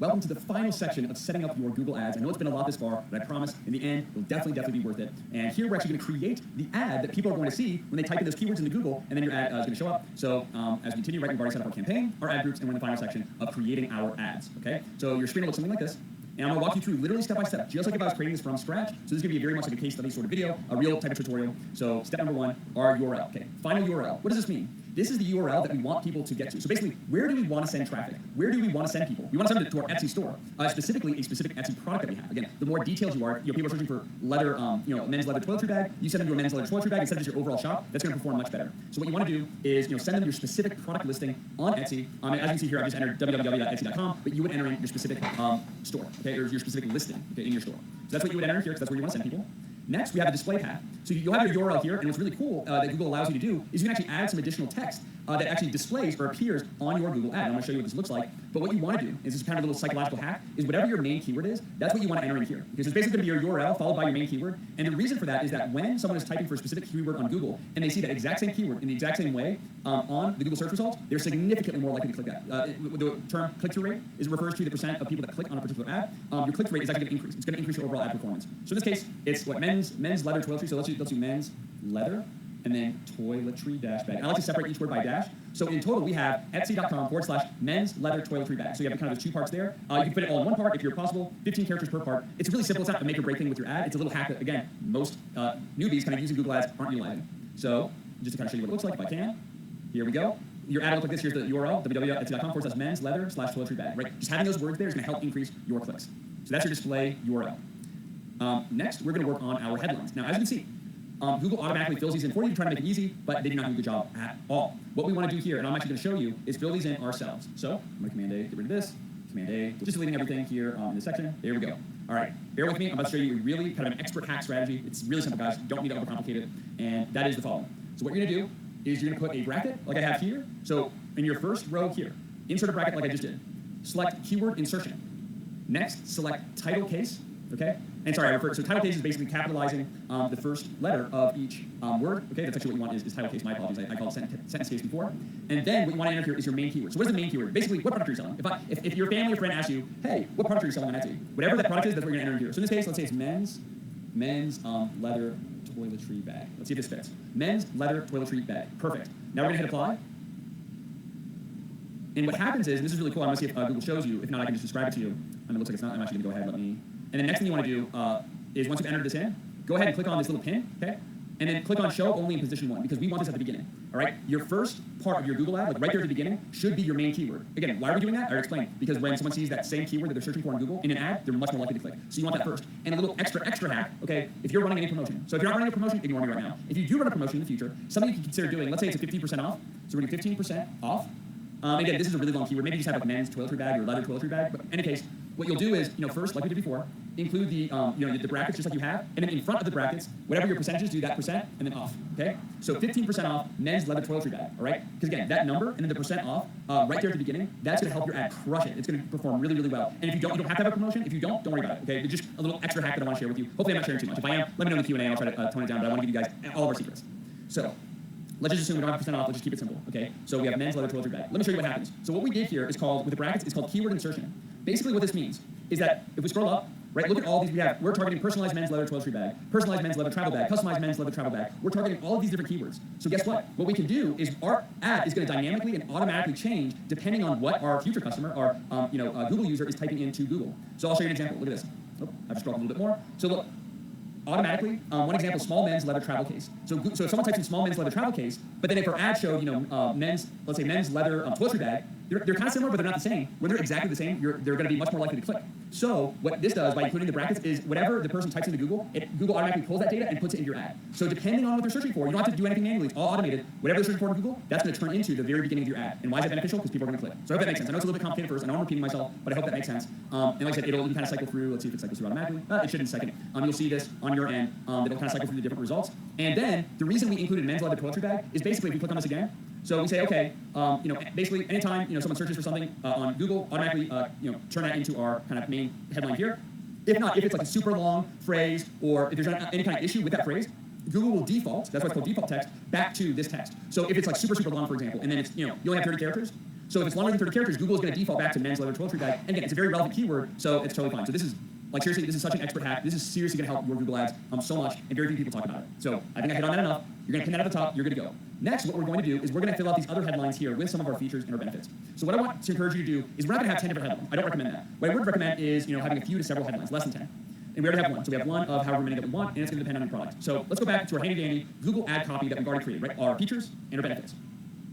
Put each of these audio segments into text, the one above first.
welcome to the final section of setting up your Google Ads. I know it's been a lot this far, but I promise in the end, it'll definitely be worth it. And here we're actually going to create the ad that people are going to see when they type in those keywords into Google, and then your ad is going to show up. So as we continue, right, we've already set up our campaign, our ad groups, and we're in the final section of creating our ads, okay? So your screen will look something like this. And I'm going to walk you through literally step by step, just like if I was creating this from scratch. So this is going to be very much like a case study sort of video, a real type of tutorial. So step number one, our URL. Okay, final URL. What does this mean? This is the URL that we want people to get to. So basically, where do we want to send traffic? Where do we want to send people? We want to send it to our Etsy store, specifically a specific Etsy product that we have. Again, the more details you are, people are searching for leather, men's leather toiletry bag. You send them to a men's leather toiletry bag instead of just your overall shop. That's going to perform much better. So what you want to do is, send them your specific product listing on Etsy. As you can see here, I just entered www.etsy.com, but you would enter in your specific store, okay, or your specific listing, okay, in your store. So that's what you would enter here, because that's where you want to send people. Next, we have a display path. So you'll have your URL here, and what's really cool that Google allows you to do is you can actually add some additional text that actually displays or appears on your Google ad. I'm going to show you what this looks like. But what you want to do is this kind of a little psychological hack, is whatever your main keyword is, that's what you want to enter in here. Because it's basically going to be your URL followed by your main keyword. And the reason for that is that when someone is typing for a specific keyword on Google, and they see that exact same keyword in the exact same way on the Google search results, they're significantly more likely to click that. The term click-through rate refers to the percent of people that click on a particular ad. Your click-through rate is actually going to increase. It's going to increase your overall ad performance. So in this case, it's what men's leather toiletry. So let's do men's leather and then toiletry dash bag. I like to separate each word by dash. So in total, we have etsy.com/men's leather toiletry bag. So you have kind of those two parts there. You can put it all in one part if you're possible, 15 characters per part. It's really simple. It's not a make or break thing with your ad. It's a little hack that, again, most newbies kind of using Google Ads aren't utilizing. So just to kind of show you what it looks like, if I can, here we go. Your ad will look like this. Here's the URL, www.etsy.com/men's leather toiletry bag. Right? Just having those words there is going to help increase your clicks. So that's your display URL. Next, we're going to work on our headlines. Now, as you can see, Google automatically fills these in for you to try to make it easy, but they do not do a good job at all. What we want to do here, and I'm actually going to show you, is fill these in ourselves. So I'm going to Command A, get rid of this, Command A, just deleting everything here in this section. There we go. All right, bear with me. I'm about to show you really kind of an expert hack strategy. It's really simple, guys. You don't need to overcomplicate it, and that is the following. So what you're going to do is you're going to put a bracket like I have here. So in your first row here, insert a bracket like I just did. Select keyword insertion. Next, select title case. Okay? And sorry, so title case is basically capitalizing the first letter of each word. Okay, that's actually what you want is title case. My apologies, I called it sentence case before. And then what you want to enter here is your main keyword. So what is the main keyword? Basically, what product are you selling? If your family or friend asks you, hey, what product are you selling on Etsy? Whatever that product is, that's what you're going to enter here. So in this case, let's say it's men's leather toiletry bag. Let's see if this fits. Men's leather toiletry bag. Perfect. Now we're going to hit apply. And what happens is, this is really cool. I'm going to see if Google shows you. If not, I can just describe it to you. It looks like it's not. I'm actually going to go ahead. And the next thing you want to do is once you've entered this in, go ahead and click on this little pin, okay? And then click on Show Only in Position 1, because we want this at the beginning, all right? Your first part of your Google ad, like right there at the beginning, should be your main keyword. Again, why are we doing that? I already explained. Because when someone sees that same keyword that they're searching for on Google in an ad, they're much more likely to click. So you want that first. And a little extra hack, okay, if you're running any promotion. So if you're not running a promotion, ignore me right now. If you do run a promotion in the future, something you can consider doing, let's say it's a 15% off. So we're doing 15% off. Again, this is a really long keyword. Maybe you just have like men's toiletry bag or leather toiletry bag. But in any case, what you'll do is, first, like we did before, include the, the brackets just like you have, and then in front of the brackets, whatever your percentages, do that percent, and then off, okay? So 15% off men's leather toiletry bag, all right? Because again, that number and then the percent off, right there at the beginning, that's going to help your ad crush it. It's going to perform really, really well. And if you don't have to have a promotion. If you don't worry about it, okay? It's just a little extra hack that I want to share with you. Hopefully I'm not sharing too much. If I am, let me know in the Q&A and I'll try to tone it down, but I want to give you guys all of our secrets. So let's just assume we don't have percent off. Let's just keep it simple, okay? So we have men's leather toiletry bag. Let me show you what happens. So what we did here is called, with the brackets, it's called keyword insertion. Basically what this means is that if we scroll up, right, look at all these we have. We're targeting personalized men's leather toiletry bag, personalized men's leather travel bag, customized men's leather travel bag. We're targeting all of these different keywords. So guess what? What we can do is our ad is going to dynamically and automatically change depending on what our future customer, our Google user is typing into Google. So I'll show you an example. Look at this. Oh, I've just scrolled a little bit more. So look. Automatically, one example, small men's leather travel case. So if someone types in small men's leather travel case, but then if our ad showed, let's say men's leather toiletry bag, they're kind of similar, but they're not the same. When they're exactly the same, they're going to be much more likely to click. So what this does by including the brackets is whatever the person types into Google, Google automatically pulls that data and puts it into your ad. So depending on what they're searching for, you don't have to do anything manually. It's all automated. Whatever they're searching for in Google, that's going to turn into the very beginning of your ad. And why is that beneficial? Because people are going to click. So I hope that makes sense. I know it's a little bit complicated first. I know I'm repeating myself, but I hope that makes sense. And like I said, it'll kind of cycle through. Let's see if it cycles through automatically. It should in a second. You'll see this on your end. It'll kind of cycle through the different results. And then the reason we included men's leather toiletry bag is basically if you click on this again. So we say, okay, basically anytime someone searches for something on Google, automatically turn that into our kind of main headline here. If not, if it's like a super long phrase or if there's any kind of issue with that phrase, Google will default, that's why it's called default text, back to this text. So if it's like super long, for example, and then it's, you only have 30 characters, So if it's longer than 30 characters, Google is going to default back to men's leather toiletry bag. And again, it's a very relevant keyword, so it's totally fine. So this is, like seriously, this is such an expert hack. This is seriously going to help your Google ads so much, and very few people talk about it. So I think I hit on that enough. You're going to pin that at the top. You're good to go. Next, what we're going to do is we're going to fill out these other headlines here with some of our features and our benefits. So what I want to encourage you to do is we're not going to have 10 different headlines. I don't recommend that. What I would recommend is having a few to several headlines, less than 10. And we already have one. So we have one of however many that we want, and it's going to depend on your product. So let's go back to our handy-dandy Google ad copy that we've already created, right? Our features and our benefits.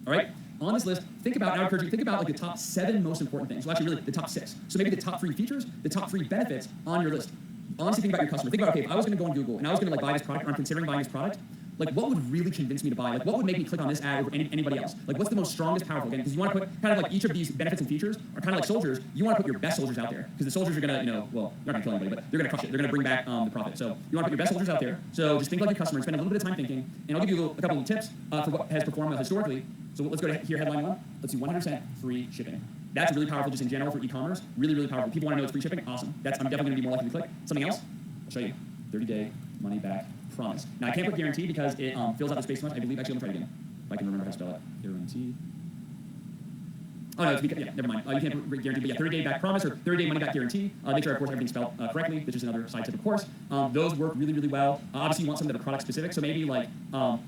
All right? On this list, think about, and I would encourage you, think about like the top 7 most important things. Well, actually, really, the top 6. So maybe the top 3 features, the top 3 benefits on your list. Honestly, think about your customer. Think about, okay, if I was going to go on Google and I was going to buy this product, or I'm considering buying this product, like what would really convince me to buy? Like what would make me click on this ad over anybody else? Like what's the most strongest, powerful? Again, because you want to put kind of like each of these benefits and features are kind of like soldiers. You want to put your best soldiers out there because the soldiers are going to, well, they're not going to kill anybody, but they're going to crush it. They're going to bring back the profit. So you want to put your best soldiers out there. So just think like your customer, spend a little bit of time thinking, and I'll give you a couple of tips for what has performed historically. So let's go to here, headline 1. Let's see, 100% free shipping. That's really powerful just in general for e-commerce. Really, really powerful. People want to know it's free shipping. Awesome. I'm definitely going to be more likely to click. Something else? I'll show you. 30-day money back promise. Now I can't put guarantee because it fills out the space too much. I believe, actually, I'm going to try it again. If I can remember how to spell it. Guarantee. Oh, no, it's because, yeah, never mind. You can't put guarantee, but yeah, 30-day back promise or 30-day money back guarantee. Make sure, of course, everything's spelled correctly. That's just another side tip, of course. Those work really, really well. Obviously, you want some that are product specific. So maybe like, oh,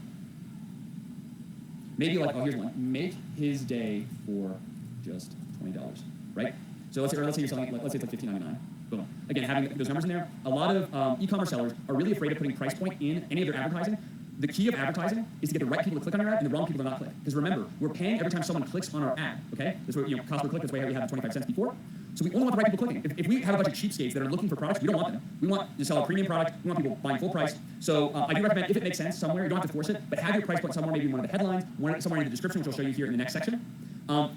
here's one. Make his day for just $20, right? So let's say you're selling, let's say it's like $15.99. Boom. Again, having those numbers in there, a lot of e-commerce sellers are really afraid of putting price point in any of their advertising. The key of advertising is to get the right people to click on your ad and the wrong people to not click. Because remember, we're paying every time someone clicks on our ad, okay? That's what, cost per click, that's why we have the 25 cents before. So we only want the right people clicking. If we have a bunch of cheapskates that are looking for products, we don't want them. We want to sell a premium product. We want people buying full price. So I do recommend, if it makes sense somewhere, you don't have to force it, but have your price point somewhere, maybe in one of the headlines, somewhere in the description, which I'll show you here in the next section.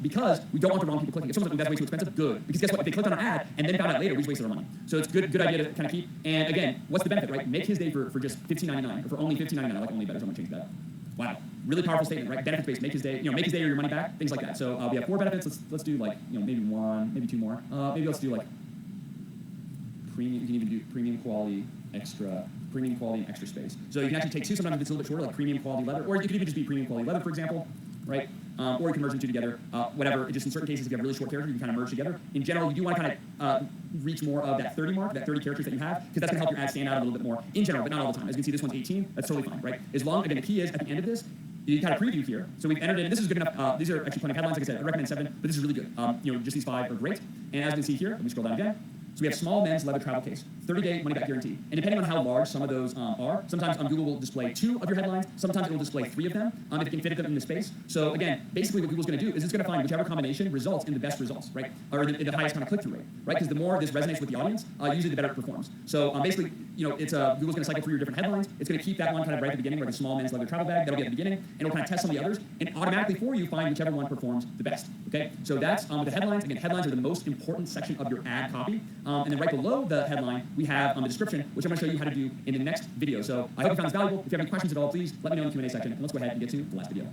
Because we don't want the wrong people clicking. If someone's like, that's way too expensive, good. Because guess what? If they clicked on our ad and then found out later, we just wasted our money. So it's good idea to kind of keep. And again, what's the benefit, right? Make his day for just $15.99 or for only $15.99. I like only better, so I'm gonna change that. Wow, really powerful statement, right? Benefits based, make his day, make his day or your money back, things like that. So we have 4 benefits. Let's do like, maybe 1, maybe 2 more. Maybe let's do like premium. You can even do premium quality extra space. So you can actually take 2. Sometimes it's a little bit shorter, like premium quality leather, or you could even just be premium quality leather, for example, right? Or you can merge the 2 together, whatever. Just in certain cases, if you have really short characters, you can kind of merge together. In general, you do want to kind of reach more of that 30 mark, that 30 characters that you have, because that's going to help your ad stand out a little bit more in general, but not all the time. As you can see, this one's 18. That's totally fine, right? As long, again, the key is at the end of this, you kind of preview here. So we've entered in, this is good enough. These are actually plenty of headlines. Like I said, I recommend 7, but this is really good. Just these 5 are great. And as you can see here, let me scroll down again. So we have small men's leather travel case, 30-day money-back guarantee. And depending on how large some of those are, sometimes Google will display 2 of your headlines, sometimes it will display 3 of them, if it can fit them in the space. So again, basically what Google's going to do is it's going to find whichever combination results in the best results, right? Or the highest kind of click-through rate, right? Because the more this resonates with the audience, usually the better it performs. So basically, it's Google's going to cycle through your different headlines. It's going to keep that one kind of right at the beginning, like the small men's leather travel bag, that'll be at the beginning, and it'll kind of test some of the others, and automatically for you find whichever one performs the best, okay? So that's with the headlines. Again, headlines are the most important section of your ad copy, and then right below the headline, we have the description, which I'm going to show you how to do in the next video. So I hope you found this valuable. If you have any questions at all, please let me know in the Q&A section, and let's go ahead and get to the last video.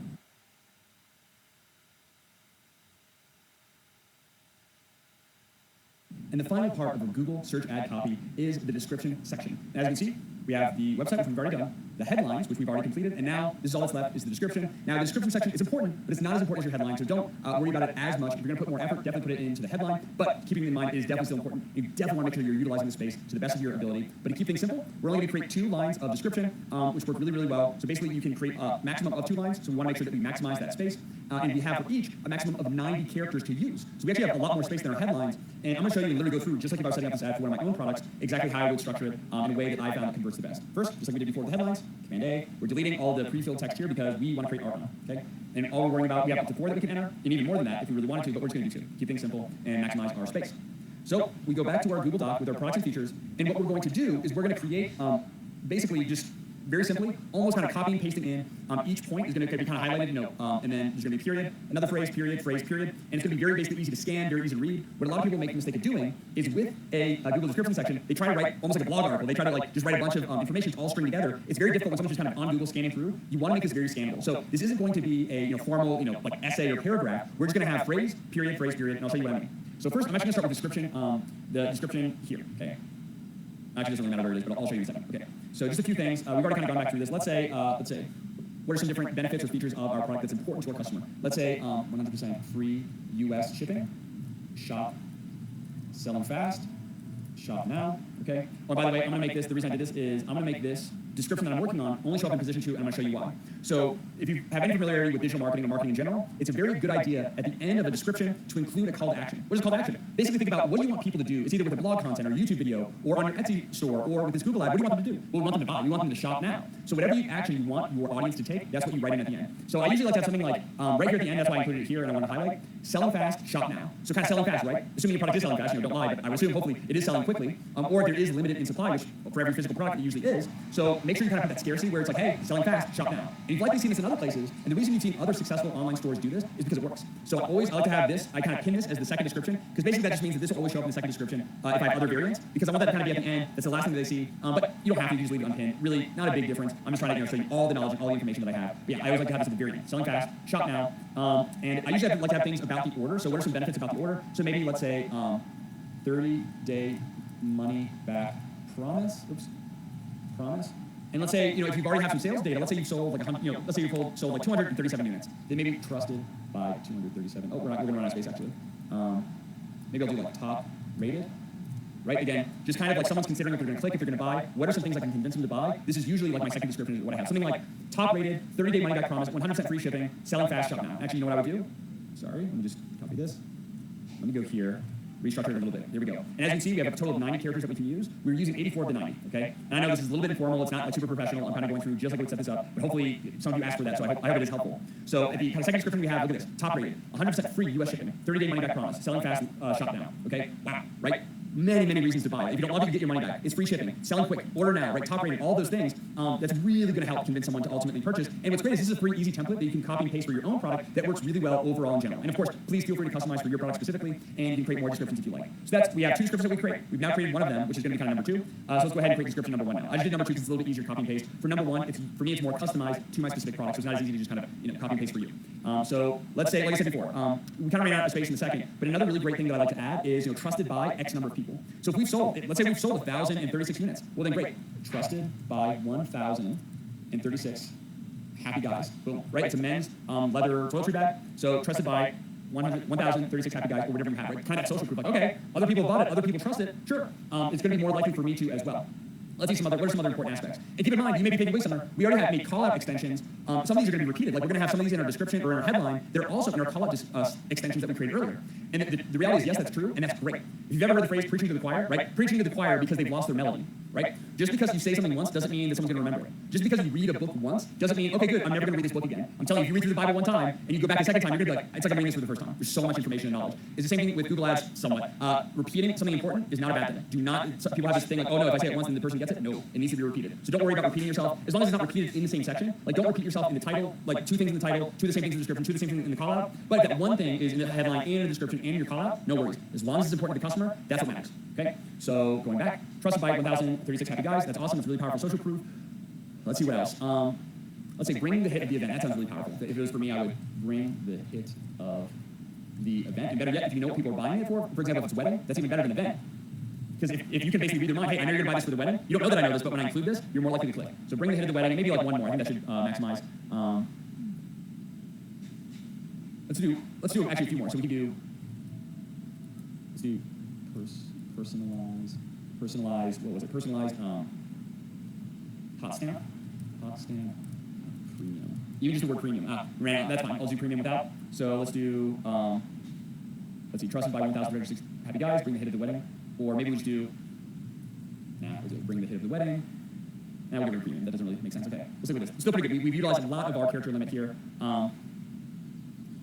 And the final part of a Google search ad copy is the description section. And as you can see, we have the website, which we've already done, the headlines, which we've already completed, and now this is all that's left is the description. Now, the description section is important, but it's not as important as your headline, so don't worry about it as much. If you're going to put more effort, definitely put it into the headline, but keeping in mind, it is definitely still important. You definitely want to make sure you're utilizing the space to the best of your ability. But to keep things simple, we're only going to create 2 lines of description, which work really, really well. So basically, you can create a maximum of 2 lines, so we want to make sure that we maximize that space, and we have for each a maximum of 90 characters to use. So we actually have a lot more space than our headlines, and I'm going to show you and literally go through, just like if I was setting up this ad for one of my own products, exactly how I would structure it in a way that I found converts the best. First, just like we did before with the headlines, Command A, we're deleting all the pre-filled text here because we want to create our own, okay? And all we're worrying about, we have up to 4 that we can enter, and even more than that if we really wanted to, but we're just going to do 2. Keep things simple and maximize our space. So we go back to our Google Doc with our products and features, and what we're going to do is we're going to create basically just very simply, almost kind of copying, pasting in. Each point is going to be kind of highlighted, and then there's going to be period, another phrase, period, and it's going to be very basically easy to scan, very easy to read. What a lot of people make the mistake of doing is with a Google description section, they try to write almost like a blog article. They try to just write a bunch of information all string together. It's very difficult when someone's just kind of on Google scanning through. You want to make this very scannable. So this isn't going to be a formal, like essay or paragraph. We're just going to have phrase, period, and I'll tell you what I mean. So first, I'm actually going to start with description. The description here. Okay. Actually, it doesn't really matter where it is, but I'll show you in a second. Okay. So just a few things. We've already kind of gone back through this. Let's say what are some different benefits or features of our product that's important to our customer. Let's say 100% free US shipping, shop, selling fast, shop now, okay? Oh, by the way, I'm gonna make this, the reason I did this is I'm gonna make this description that I'm working on only show up in position 2, and I'm gonna show you why. So if you have any familiarity with digital marketing or marketing in general, it's a very good idea at the end of a description to include a call to action. What is a call to action? Basically think about what do you want people to do. It's either with a blog content or YouTube video or on your Etsy store or with this Google ad. What do you want them to do? Well, we want them to buy. We want them to shop now. So whatever action you want your audience to take, that's what you write in at the end. So I usually like to have something like, right here at the end, that's why I included it here and I want to highlight, selling fast, shop now. So kind of selling fast, right? Assuming your product is selling fast, don't lie, but I would assume hopefully it is selling quickly, or if there is limited in supply, which for every physical product it usually is. So make sure you kind of have that scarcity where it's like, hey, selling fast, shop now. And you've likely seen this in other places, and the reason you've seen other successful online stores do this is because it works. So I like to have this, I kind of pin this as the second description, because basically that just means that this will always show up in the second description if I have other variants, because I want that to kind of be at the end. That's the last thing that they see, but you don't have to just leave it unpinned. Really, not a big difference. I'm just trying to show you all the knowledge and all the information that I have. But yeah, I always like to have this at the very end. Selling fast, shop now, and I usually like to have things about the order. So what are some benefits about the order? So maybe let's say 30-day money back promise. Promise. And let's say, if you've already had some sales data, let's say you've sold like 100, let's say you've sold like 237 units. Then maybe trusted by 237. Oh, we're going to run out of space actually. Maybe I'll do like top rated. Right? Again, just kind of like someone's considering if they're going to click, if they're going to buy. What are some things I can convince them to buy? This is usually like my second description is what I have. Something like top rated, 30-day money back promise, 100% free shipping, selling fast, shop now. Actually, you know what I would do? Sorry, let me just copy this. Let me go here. Restructure it a little bit. There we go. And as you can see, we have a total of 90 characters that we can use. We're using 84 of the 90, okay? And I know this is a little bit informal. It's not like super professional. I'm kind of going through just like we set this up, but hopefully some of you asked for that, so I hope it is helpful. So at the kind of second description we have, look at this. Top rated, 100% free US shipping, 30-day money back promise, selling fast, shop now, okay? Wow, right? Many reasons to buy it. If you don't love it, you get your money back. It's free shipping, selling quick, order now, right? Top rated, all those things. That's really going to help convince someone to ultimately purchase. And what's great is this is a free, easy template that you can copy and paste for your own product that works really well overall in general. And of course, please feel free to customize for your product specifically, and you can create more descriptions if you like. So we have 2 descriptions that we create. We've now created one of them, which is going to be kind of number 2. So let's go ahead and create description number 1 now. I just did number 2 because it's a little bit easier to copy and paste. For number 1, for me, it's more customized to my specific product, so it's not as easy to just kind of copy and paste for you. So let's say, like I said before, we kind of ran out of space in a second, but another really great thing that I like to add is trusted by X number of people. So if we've sold, let's say we've sold 1,036 units. Well then great, trusted by 1,036 happy guys. Boom, right? It's a men's leather toiletry bag. So trusted by 1,036 happy guys or whatever you have, right? Kind of that social proof, like, okay, other people bought it, other people trust it, sure. It's going to be more likely for me to as well. Let's see what are some other important aspects. And keep in mind, you may be taking away somewhere. We already have made call-out extensions. Some of these are going to be repeated. Like we're going to have some of these in our description or in our headline. They're also in our call-out extensions that we created earlier. And the reality is, yes, that's true, and that's great. If you've ever heard the phrase preaching to the choir, right? Preaching to the choir because they've lost their melody, right? Just because you say something once doesn't mean that someone's going to remember it. Just because you read a book once doesn't mean, okay, good, I'm never going to read this book again. I'm telling you, if you read through the Bible one time and you go back a second time, you're going to be like, it's like I'm reading this for the first time. There's so much information and knowledge. It's the same thing with Google Ads somewhat. Repeating something important is not a bad thing. Do not, people have this thing like, oh no, if I say it once then the person gets it. No, it needs to be repeated. So don't worry about repeating yourself. As long as it's not repeated in the same section, like don't repeat yourself in the title, like 2 things in the title, 2 of the same things in the description, 2 of the same things in the call out. But if that one thing is in the headline and in the description and in your call out, no worries. As long as it's important to the customer, that's what matters. Okay? So going back, trusted by 1,036 happy guys. That's awesome. It's really powerful social proof. Let's see what else. Let's say bring the hit of the event. That sounds really powerful. If it was for me, I would bring the hit of the event. And better yet, if you know what people are buying it for example, if it's a wedding, that's even better than an event. Because if you can basically read their mind, hey, I know you're going to buy this for the wedding. You don't know that I know this, but when I include this, you're more likely to click. So bring the hit of the wedding, maybe like one more. I think that should maximize. Let's do actually a few more. So we can do, let's do personalized, what was it? Personalized hot stamp premium. You use the word premium. That's fine. I'll do premium without. So let's do, let's see, trusted by 1,036 happy guys, bring the hit of the wedding. Or maybe we just do, bring the hit of the wedding. Now we'll give it a premium. That doesn't really make sense. Okay, let's stick with this. It's still pretty good. We've utilized a lot of our character limit here.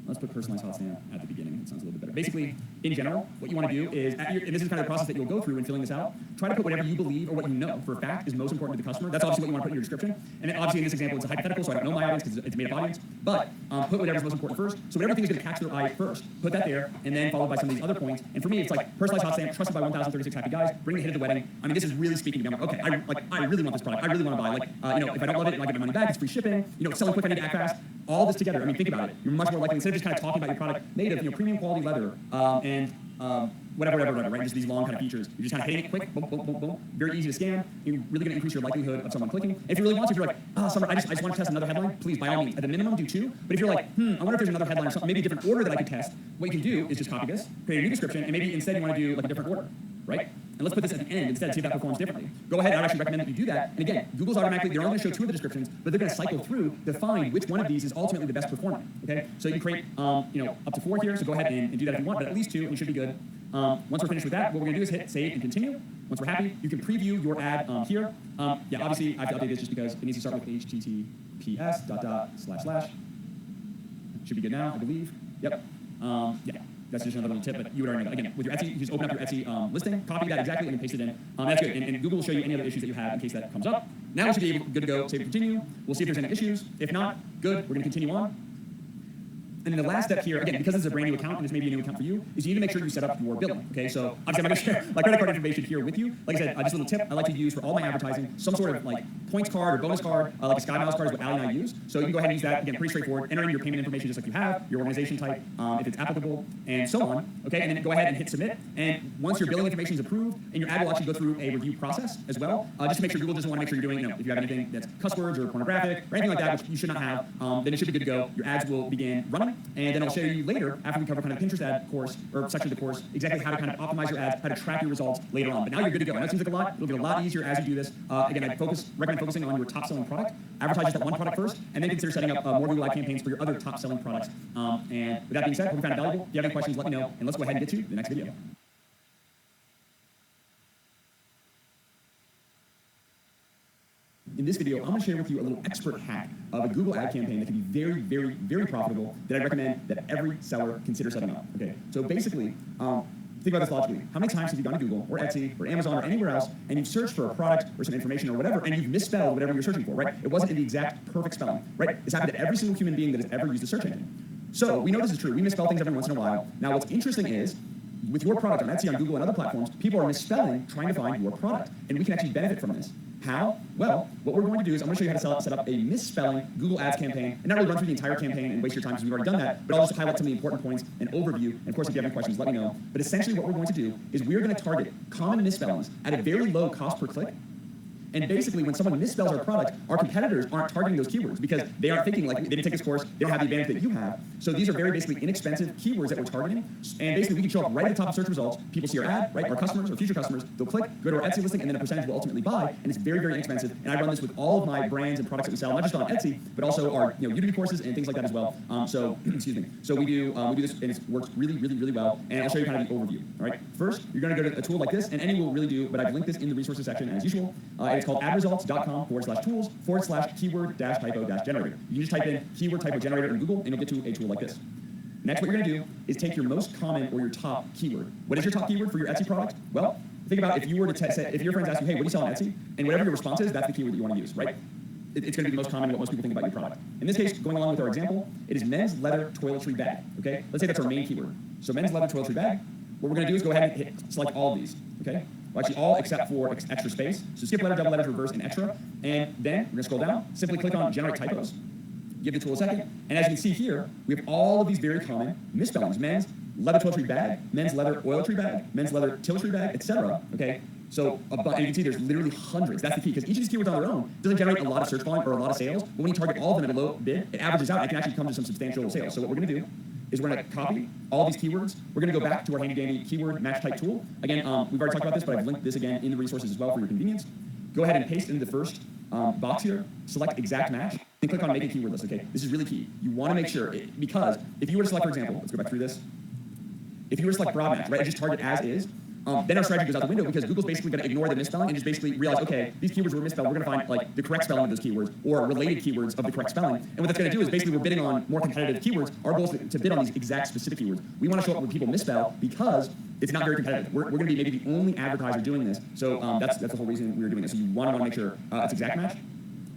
Let's put personalized hot stamp at the beginning. It sounds a little bit better. Basically, in general, what you want to do is, and this is kind of the process that you'll go through in filling this out, try to put whatever you believe or what you know for a fact is most important to the customer. That's obviously what you want to put in your description. And then obviously in this example, it's a hypothetical, so I don't know my audience because it's a made-up audience. But put whatever's most important first. So whatever thing is going to catch their eye first, put that there, and then followed by some of these other points. And for me, it's like personalized hot stamp, trusted by 1,036 happy guys, bring the hit of the wedding. I mean, this is really speaking to me. I'm like, okay, I really want this product. I really want to buy. Like, if I don't love it, I get my money back. It's free shipping. Selling quick, I need to act fast. all this together, I mean, think about it. You're much more likely, instead of just kind of talking about your product made of, premium quality leather and whatever, right? Just these long kind of features. You're just kind of hitting it quick, boom, boom, boom, boom. Very easy to scan. You're really going to increase your likelihood of someone clicking. If you really want to, if you're like, Summer, I just want to test another headline, please, by all means, at a minimum, do 2. But if you're like, I wonder if there's another headline or something, maybe a different order that I could test, what you can do is just copy this, create a new description, and maybe instead you want to do like a different order, right? And let's put this at the end instead, see if that performs differently. Go ahead, I would actually recommend that you do that. And again, Google's automatically, they're only going to show 2 of the descriptions, but they're going to cycle through to find which one of these is ultimately the best performing, okay? So you can create, up to 4 here, so go ahead and do that if you want, but at least 2, and you should be good. Once we're finished with that, what we're going to do is hit save and continue. Once we're happy, you can preview your ad here. Yeah, obviously, I have to update this just because it needs to start with https:// Should be good now, I believe. Yep. Yeah. That's just another little tip, but you would already know. Again, with your Etsy, you just open up your Etsy listing, copy that exactly, and then paste it in. That's good, and Google will show you any other issues that you have in case that comes up. Now we should be good to go, save and continue. We'll see if there's any issues. If not, good, we're going to continue on. And then the last step here, again, because this is a brand new account and this may be a new account for you, is you need to make sure you set up your billing. Okay, so obviously I'm going to share my credit card information here with you. Like I said, just a little tip I like to use for all my advertising, some sort of like points card or bonus card, like a Sky Miles card is what Ali and I use. So you can go ahead and use that. Again, pretty straightforward. Enter in your payment information just like you have, your organization type, if it's applicable, and so on. Okay, and then go ahead and hit submit. And once your billing information is approved, and your ad will actually go through a review process as well, just to make sure Google doesn't want to make sure you're doing, if you have anything that's cuss words or pornographic or anything like that, which you should not have, then it should be good to go. Your ads will begin running, and then I'll show you later, after we cover kind of the Pinterest ad course, or section of the course, exactly how to kind of optimize your ads, how to track your results later on. But now you're good to go. I know it seems like a lot. It'll get a lot easier as you do this. Again, I recommend focusing on your top selling product. Advertise just that one product first, and then consider setting up more Google Ad campaigns for your other top selling products. And with that being said, hope you found it valuable. If you have any questions, let me know, and let's go ahead and get to the next video. In this video, I'm going to share with you a little expert hack of a Google ad campaign that can be very, very, very profitable that I recommend that every seller consider setting up. Okay, so basically, think about this logically. How many times have you gone to Google or Etsy or Amazon or anywhere else and you've searched for a product or some information or whatever and you've misspelled whatever you're searching for, right? It wasn't in the exact perfect spelling, right? It's happened to every single human being that has ever used a search engine. So we know this is true. We misspell things every once in a while. Now, what's interesting is, with your product on Etsy, on Google, and other platforms, people are misspelling trying to find your product. And we can actually benefit from this. How? Well, what we're going to do is I'm going to show you how to set up a misspelling Google Ads campaign, and not really run through the entire campaign and waste your time because we've already done that, but I'll just highlight some of the important points and overview. And of course, if you have any questions, let me know. But essentially what we're going to do is we're going to target common misspellings at a very low cost per click. And basically, when someone misspells our product, our competitors aren't targeting those keywords because they aren't thinking like, they didn't take this course, they don't have the advantage that you have. So these are very basically inexpensive keywords that we're targeting. And basically, we can show up right at the top of search results. People see our ad, right? Our customers or future customers, they'll click, go to our Etsy listing, and then a percentage will ultimately buy. And it's very, very inexpensive. And I run this with all of my brands and products that we sell, not just on Etsy, but also our Udemy courses and things like that as well. Excuse me. So we do this, and it works really, really, really well. And I'll show you kind of the overview. All right. First, you're going to go to a tool like this, and any will really do, but I've linked this in the resources section as usual. It's called adresults.com/tools/keyword-typo-generator. You can just type in keyword typo generator in Google, and you'll get to a tool like this. Next, what you're going to do is take your most common or your top keyword. What is your top keyword for your Etsy product? Well, think about if you were to say, if your friends ask you, hey, what do you sell on Etsy? And whatever your response is, that's the keyword that you want to use, right? It's going to be the most common what most people think about your product. In this case, going along with our example, it is men's leather toiletry bag. Okay, let's say that's our main keyword. So men's leather toiletry bag. What we're going to do is go ahead and select all of these. Okay, well, actually all except for extra space. So skip letter, double letters, reverse, and extra. And then we're going to scroll down. Simply click on generate typos. Give the tool a second. And as you can see here, we have all of these very common misspellings. Men's leather toiletry bag, men's leather oiletry bag, men's leather tilletry bag, etc. Okay. So, and you can see there's literally hundreds. That's the key, because each of these keywords on their own doesn't generate a lot of search volume or a lot of sales. But when you target all of them at a low bid, it averages out and it can actually come to some substantial sales. So what we're going to do is we're going to copy all these keywords. We're going to go back to our handy-dandy keyword match type tool. Again, we've already talked about this, but I've linked this again in the resources as well for your convenience. Go ahead and paste into the first box here, select exact match, and click on make a keyword list. Okay, this is really key. You want to make sure, because if you were to select, for example, let's go back through this. If you were to select broad match, right, and just target as is, then our strategy goes out the window because Google's basically going to ignore the misspelling and just basically realize, okay, these keywords were misspelled. We're going to find like the correct spelling of those keywords or related keywords of the correct spelling. And what that's going to do is basically we're bidding on more competitive keywords. Our goal is to bid on these exact specific keywords. We want to show up when people misspell because it's not very competitive. We're going to be maybe the only advertiser doing this. So that's the whole reason we're doing this. So you want to make sure it's exact match.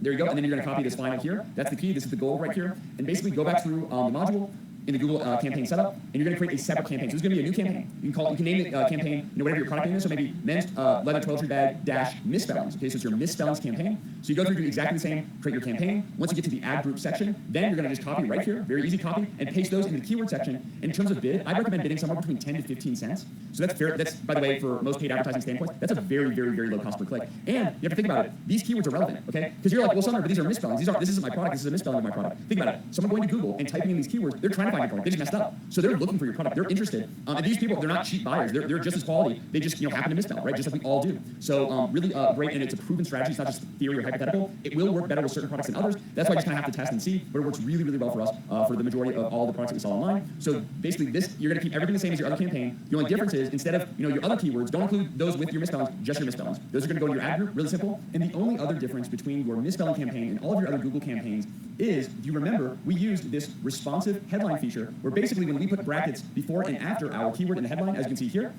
There you go. And then you're going to copy this final here. That's the key. This is the goal right here. And basically go back through the module. in the Google campaign setup, and you're going to create a separate campaign. So this is going to be a new campaign. You can name the campaign, whatever your product name is. So maybe men's leather toiletry bag dash misspellings. Okay, so it's your misspellings campaign. So you go through, do exactly the same, create your campaign. Once you get to the ad group section, then you're going to just copy right here, very easy copy, and paste those into the keyword section. And in terms of bid, I'd recommend bidding somewhere between 10 to 15 cents. So that's fair. That's, by the way, for most paid advertising standpoints, that's a very, very, very low cost per click. And you have to think about it. These keywords are relevant, okay? Because you're like, well, Sumner, but these are misspellings. This isn't my product. This is a misspelling of my product. Think about it. Someone going to Google and typing in these keywords, they're trying to find your product. They just messed up. So they're looking for your product. They're interested. And these people, they're not cheap buyers. They're just as quality. They just happen to misspell, right? Just like we all do. So really great, and it's a proven strategy. It's not just theory or hypothetical. It will work better with certain products than others. That's why you just kind of have to test and see. But it works really, really well for us for the majority of all the products that we sell online. So basically, this you're going to keep everything the same as your other campaign. The only difference is instead of your other keywords, don't include those with your misspellings, just your misspellings. Those are going to go to your ad group. Really simple. And the only other difference between your misspelling campaign and all of your other Google campaigns is, if you remember, we used this responsive headline feature where basically when we put brackets before and after our keyword in the headline, as you can see here,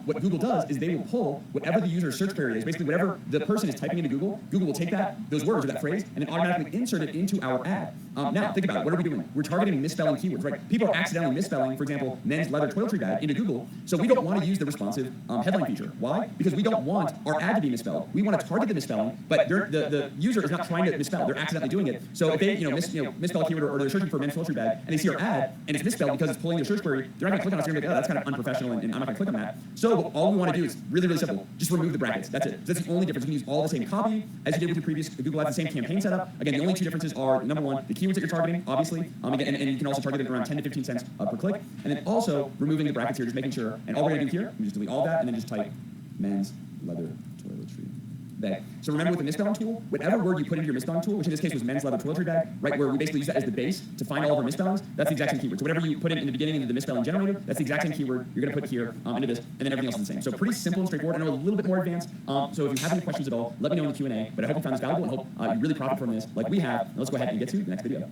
what Google does is they will pull whatever the user's search query is, basically whatever the person is typing into Google, Google will take those words or that phrase and then automatically insert it into our ad. Now, think about it. What are we doing? We're targeting misspelling keywords, right? People are accidentally misspelling, for example, men's leather toiletry bag into Google, so we don't want to use the responsive headline feature. Why? Because we don't want our ad to be misspelled. We want to target the misspelling, but the user is not trying to misspell. They're accidentally doing it. So if they misspell a keyword or they're searching for men's toiletry bag and they see our ad and it's misspelled because it's pulling their search query, they're not going to click on it. They're going to be like, oh, that's kind of unprofessional, and I'm not going to click on that. So all we want to do is really, really simple. Just remove the brackets. That's it. That's the only difference. You can use all the same copy as you did with your previous Google Ads, the same campaign setup. Again, the only two differences are, number one, the keywords that you're targeting, obviously. Again, and you can also target them around 10 to 15 cents per click. And then also removing the brackets here, just making sure. And all we're going to do here, we just delete all that and then just type men's leather toiletry bag. So remember, with the misspelling tool, whatever word you put into your misspelling tool, which in this case was men's leather toiletry bag, right, where we basically use that as the base to find all of our misspellings, that's the exact same keyword. So whatever you put in the beginning of the misspelling generator, that's the exact same keyword you're going to put here into this, and then everything else is the same. So pretty simple and straightforward. I know a little bit more advanced. So if you have any questions at all, let me know in the Q&A. But I hope you found this valuable and hope you really profit from this like we have. Now let's go ahead and get to the next video.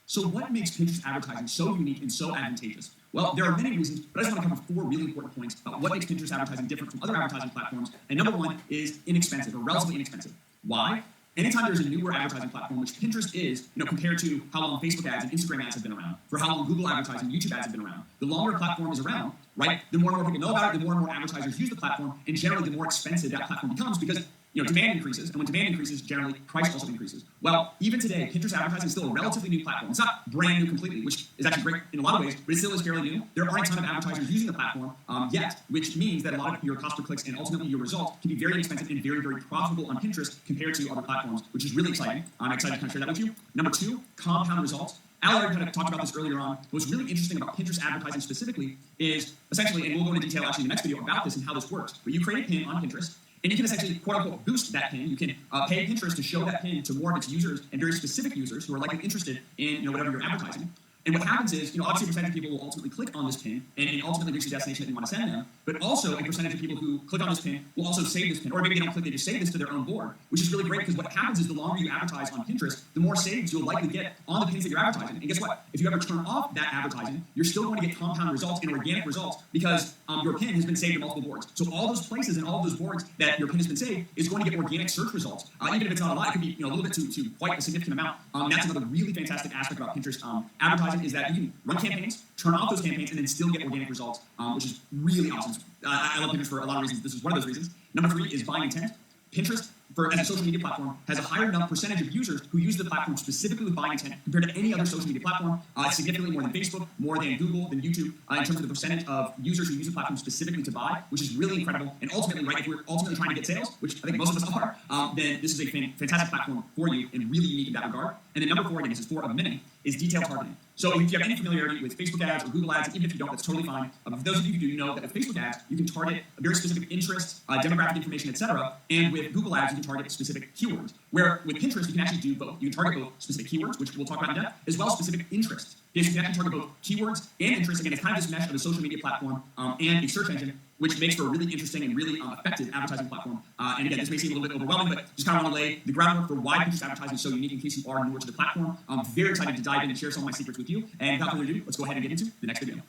So what makes Pinterest advertising so unique and so advantageous? Well, there are many reasons, but I just want to cover 4 really important points about what makes Pinterest advertising different from other advertising platforms. And number 1 is inexpensive, or relatively inexpensive. Why? Anytime there's a newer advertising platform, which Pinterest is, compared to how long Facebook ads and Instagram ads have been around, for how long Google advertising, YouTube ads have been around, the longer a platform is around, right, the more and more people know about it, the more and more advertisers use the platform, and generally the more expensive that platform becomes because demand increases, and when demand increases, generally price also increases. Well, even today, Pinterest advertising is still a relatively new platform. It's not brand new completely, which is actually great in a lot of ways, but it still is fairly new. There aren't a ton of advertisers using the platform yet, which means that a lot of your cost per clicks and ultimately your results can be very inexpensive and very, very profitable on Pinterest compared to other platforms, which is really exciting. I'm excited to kind of share that with you. Number 2, compound results. Al already kind of talked about this earlier on. What's really interesting about Pinterest advertising specifically is essentially, and we'll go into detail actually in the next video about this and how this works, but you create a pin on Pinterest, and you can essentially, quote-unquote, boost that pin. You can pay Pinterest to show that pin to more of its users and very specific users who are likely interested in whatever you're advertising. And what happens is, obviously a percentage of people will ultimately click on this pin and ultimately reach the destination that you want to send them. But also a percentage of people who click on this pin will also save this pin. Or maybe they don't click, they just save this to their own board, which is really great because what happens is the longer you advertise on Pinterest, the more saves you'll likely get on the pins that you're advertising. And guess what? If you ever turn off that advertising, you're still going to get compound results and organic results because your pin has been saved to multiple boards. So all those places and all those boards that your pin has been saved is going to get organic search results. Even if it's not a lot, it could be a little bit to quite a significant amount. That's another really fantastic aspect about Pinterest advertising is that you can run campaigns, turn off those campaigns, and then still get organic results, which is really awesome. I love Pinterest for a lot of reasons. This is one of those reasons. Number 3 is buying intent. Pinterest, as a social media platform, has a higher percentage of users who use the platform specifically with buying intent compared to any other social media platform, significantly more than Facebook, more than Google, than YouTube, in terms of the percentage of users who use the platform specifically to buy, which is really incredible. And ultimately, right, if we're ultimately trying to get sales, which I think most of us are, then this is a fantastic platform for you and really unique in that regard. And then number 4, again, this is 4 of many, is detailed targeting. So if you have any familiarity with Facebook ads or Google ads, even if you don't, that's totally fine. For those of you who do know that with Facebook ads, you can target very specific interests, demographic information, etc. And with Google ads, you can target specific keywords. Where with Pinterest, you can actually do both. You can target both specific keywords, which we'll talk about in depth, as well as specific interests. Okay, so you can actually target both keywords and interests. Again, it's kind of this mesh of a social media platform and a search engine, which makes for a really interesting and really effective advertising platform. And again, this may seem a little bit overwhelming, but just kind of want to lay the groundwork for why Pinterest advertising is so unique in case you are newer to the platform. I'm very excited to dive in and share some of my secrets with you. And without further ado, let's go ahead and get into the next video.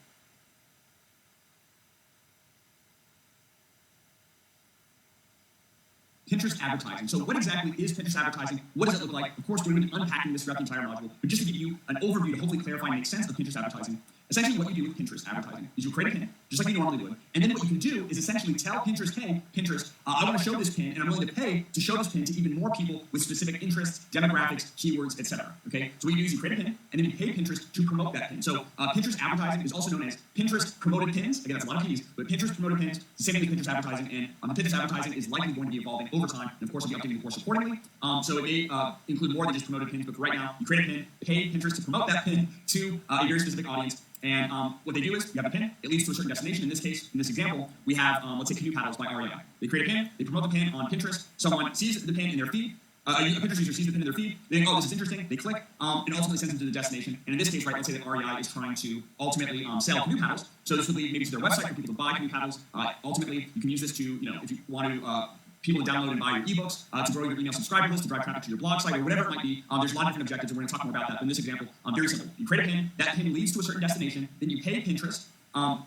Pinterest advertising. So what exactly is Pinterest advertising? What does it look like? Of course, we're going to be unpacking this throughout the entire module, but just to give you an overview to hopefully clarify and make sense of Pinterest advertising. Essentially, what you do with Pinterest advertising is you create a pin, just like you normally would, and then what you can do is essentially tell Pinterest, hey, Pinterest, I want to show this pin, and I'm willing to pay to show this pin to even more people with specific interests, demographics, keywords, etc. Okay, so what you do is you create a pin, and then you pay Pinterest to promote that pin. So Pinterest advertising is also known as Pinterest promoted pins. Again, that's a lot of P's, but Pinterest promoted pins, the same thing with Pinterest advertising, and the Pinterest advertising is likely going to be evolving over time, and of course, we'll be updating the course accordingly. So it may include more than just promoted pins, but for right now, you create a pin, pay Pinterest to promote that pin to a very specific audience. And what they do is, you have a pin, it leads to a certain destination. In this case, in this example, we have, let's say, Canoe Paddles by REI. They create a pin, they promote the pin on Pinterest, someone sees the pin in their feed, a Pinterest user sees the pin in their feed, they think, oh, this is interesting, they click, it ultimately sends them to the destination. And in this case, right, let's say that REI is trying to ultimately sell Canoe Paddles. So this would lead maybe to their website for people to buy Canoe Paddles. Ultimately, you can use this to, if you want to people to download and buy your ebooks, to grow your email subscriber list, to drive traffic to your blog site, or whatever it might be. There's a lot of different objectives, and we're going to talk more about that. But in this example, very simple. You create a pin, that pin leads to a certain destination, then you pay Pinterest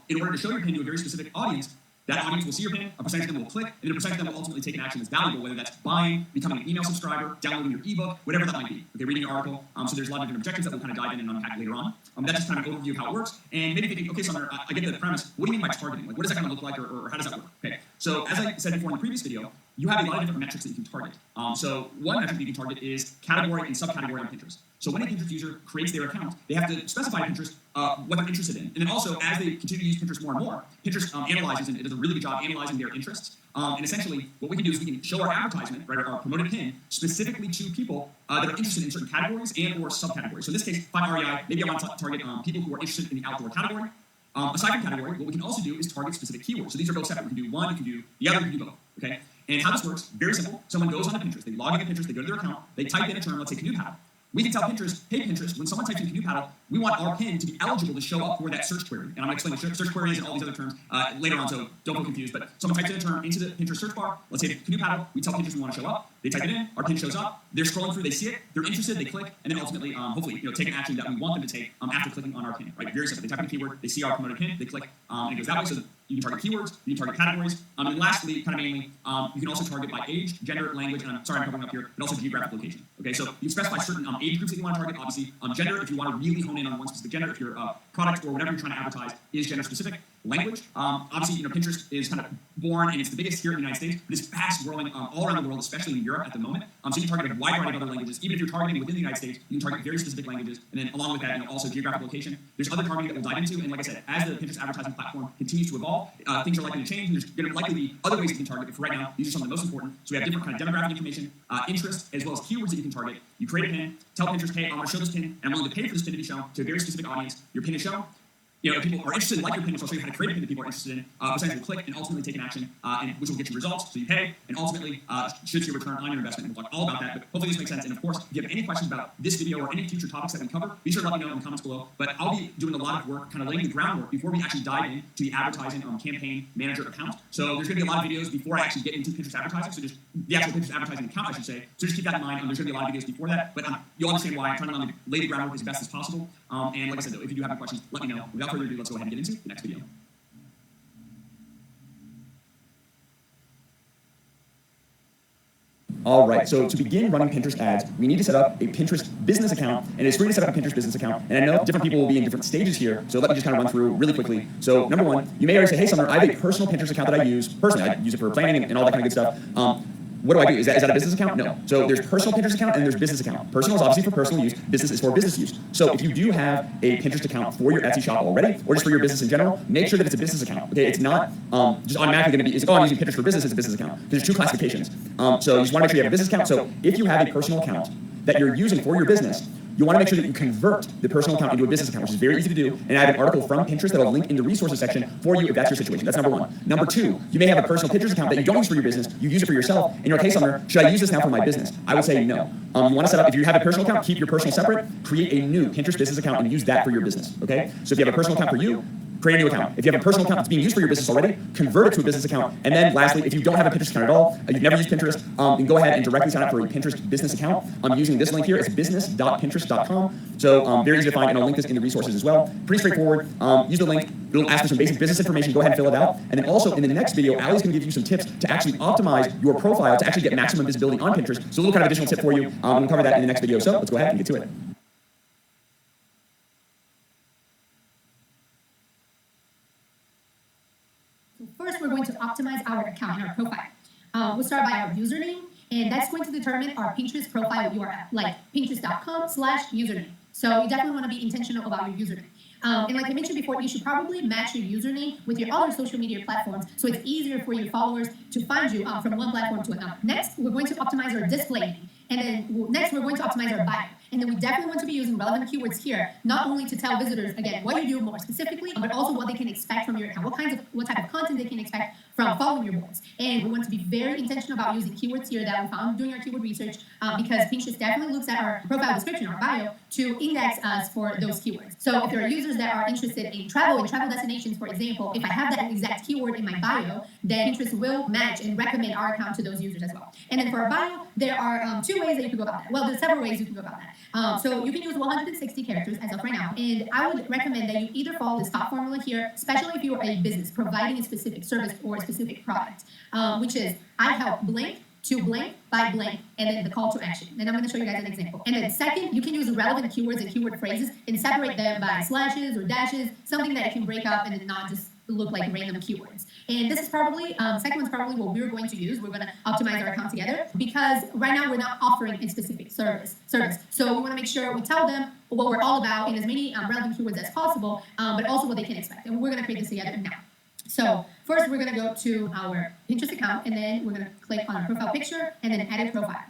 in order to show your pin to a very specific audience. That audience will see your pin, a percentage of them will click, and then a percentage of them will ultimately take an action that's valuable, whether that's buying, becoming an email subscriber, downloading your ebook, whatever that might be. Okay, reading your article. So there's a lot of different objectives that we'll kind of dive in and unpack later on. That's just kind of an overview of how it works. And maybe thinking, okay, Sumner, I get the premise. What do you mean by targeting? Like, what does that kind of look like, or how does that work? Okay, so as I said before in the previous video, you have a lot of different metrics that you can target. So one metric that you can target is category and subcategory on Pinterest. So when a Pinterest user creates their account, they have to specify to Pinterest what they're interested in. And then also, as they continue to use Pinterest more and more, Pinterest analyzes and it does a really good job analyzing their interests. And essentially, what we can do is we can show our advertisement, right, our promoted pin, specifically to people that are interested in certain categories and or subcategories. So in this case, find REI, maybe I want to target people who are interested in the outdoor category. Aside from category, what we can also do is target specific keywords. So these are both separate. We can do one, you can do the other, you can do both. Okay? And how this works, very simple. Someone goes onto Pinterest, they log into Pinterest, they go to their account, they type in a term, let's say canoe paddle. We can tell Pinterest, hey Pinterest, when someone types in canoe paddle, we want our pin to be eligible to show up for that search query. And I'm going to explain what search query is and all these other terms later on, so don't get confused. But someone types in a term into the Pinterest search bar, let's say canoe paddle, we tell Pinterest we want to show up, they type it in, our pin shows up, they're scrolling through, they see it, they're interested, they click, and then ultimately, hopefully, take an action that we want them to take after clicking on our pin, right? Very simple. They type in a keyword, they see our promoted pin, they click, and it goes that way. So you can target keywords, you can target categories, and lastly, kind of mainly, you can also target by age, gender, language, and I'm sorry I'm covering up here, but also geographic location. Okay, so you can specify certain age groups that you want to target. Obviously, gender, if you want to really hone in on one specific gender, if your product or whatever you're trying to advertise is gender specific. Language, obviously, Pinterest is kind of born, and it's the biggest here in the United States, but it's fast growing all around the world, especially in Europe at the moment. So you can target a wide variety of other languages. Even if you're targeting within the United States, you can target very specific languages, and then along with that, also geographic location. There's other targeting that we'll dive into, and like I said, as the Pinterest advertising platform continues to evolve, things are likely to change, and there's going to likely be other ways you can target, but for right now, these are some of the most important. So we have different kind of demographic information, interest, as well as keywords that you can target. You create a pin, tell Pinterest, hey, I want to show this pin, and I'm willing to pay for this pin to be shown to a very specific audience. Your pin is shown. If people are interested in like your pin, which I'll show you how to create a pin that people are interested in, essentially will click and ultimately take an action, and which will get you results. So you pay, and ultimately should see a return on your investment. We'll talk all about that, but hopefully this makes sense. And of course, if you have any questions about this video or any future topics that we cover, be sure to let me know in the comments below. But I'll be doing a lot of work, kind of laying the groundwork before we actually dive into the advertising campaign manager account. So there's going to be a lot of videos before I actually get into Pinterest advertising. So just the actual Pinterest advertising account, I should say. So just keep that in mind. There's going to be a lot of videos before that, but you'll understand why I'm trying to lay the groundwork as best as possible. And like I said, though, if you do have any questions, let me know. Without further ado, let's go ahead and get into the next video. All right, so to begin running Pinterest ads, we need to set up a Pinterest business account, and it's free to set up a Pinterest business account. And I know different people will be in different stages here, so let me just kind of run through really quickly. So number one, you may already say, hey, Sumner, I have a personal Pinterest account that I use. Personally, I use it for planning and all that kind of good stuff. What do I do? Is that a business account? No. So there's personal Pinterest account and there's business account. Personal is obviously for personal use. Business is for business use. So if you do have a Pinterest account for your Etsy shop already, or just for your business in general, make sure that it's a business account. Okay, it's not just automatically going to be, I'm using Pinterest for business, it's a business account. There's two classifications. So you just want to make sure you have a business account. So if you have a personal account that you're using for your business, you want to make sure that you convert the personal account into a business account, which is very easy to do. And I have an article from Pinterest that I'll link in the resources section for you if that's your situation. That's number one. Number two, you may have a personal Pinterest account that you don't use for your business. You use it for yourself. In your case, Sumner, should I use this now for my business? I would say no. You want to set up, if you have a personal account, keep your personal separate, create a new Pinterest business account and use that for your business. Okay? So if you have a personal account for you, create a new account. If you have a personal account that's being used for your business already, convert it to a business account. And then lastly, if you don't have a Pinterest account at all, you've never used Pinterest, then go ahead and directly sign up for a Pinterest business account. I'm using this link here. It's business.pinterest.com. So very easy to find, and I'll link this in the resources as well. Pretty straightforward. Use the link. It'll ask for some basic business information. Go ahead and fill it out. And then also in the next video, Allie's going to give you some tips to actually optimize your profile to actually get maximum visibility on Pinterest. So a little kind of additional tip for you. We'll cover that in the next video. So let's go ahead and get to it. First, we're going to optimize our account and our profile. We'll start by our username, and that's going to determine our Pinterest profile URL, like pinterest.com/username. So you definitely want to be intentional about your username. And like I mentioned before, you should probably match your username with your other social media platforms so it's easier for your followers to find you from one platform to another. Next, we're going to optimize our display name. And then next, we're going to optimize our bio. And then we definitely want to be using relevant keywords here, not only to tell visitors, again, what you do more specifically, but also what they can expect from your account, what type of content they can expect from following your boards. And we want to be very intentional about using keywords here that we found doing our keyword research, because Pinterest definitely looks at our profile description, our bio, to index us for those keywords. So if there are users that are interested in travel and travel destinations, for example, if I have that exact keyword in my bio, then Pinterest will match and recommend our account to those users as well. And then for our bio, there are two ways that you can go about that. Well, there's several ways you can go about that. So you can use 160 characters as of right now, and I would recommend that you either follow this top formula here, especially if you are a business providing a specific service or a specific product, which is I help blank to blank by blank, and then the call to action. And I'm going to show you guys an example. And then second, you can use relevant keywords and keyword phrases and separate them by slashes or dashes, something that it can break up and then not just look like random keywords. And this is probably, second one's probably what we're going to use. We're going to optimize our account together because right now we're not offering a specific service. So we want to make sure we tell them what we're all about in as many relevant keywords as possible, but also what they can expect. And we're going to create this together now. So first we're going to go to our Pinterest account, and then we're going to click on our profile picture and then edit profile.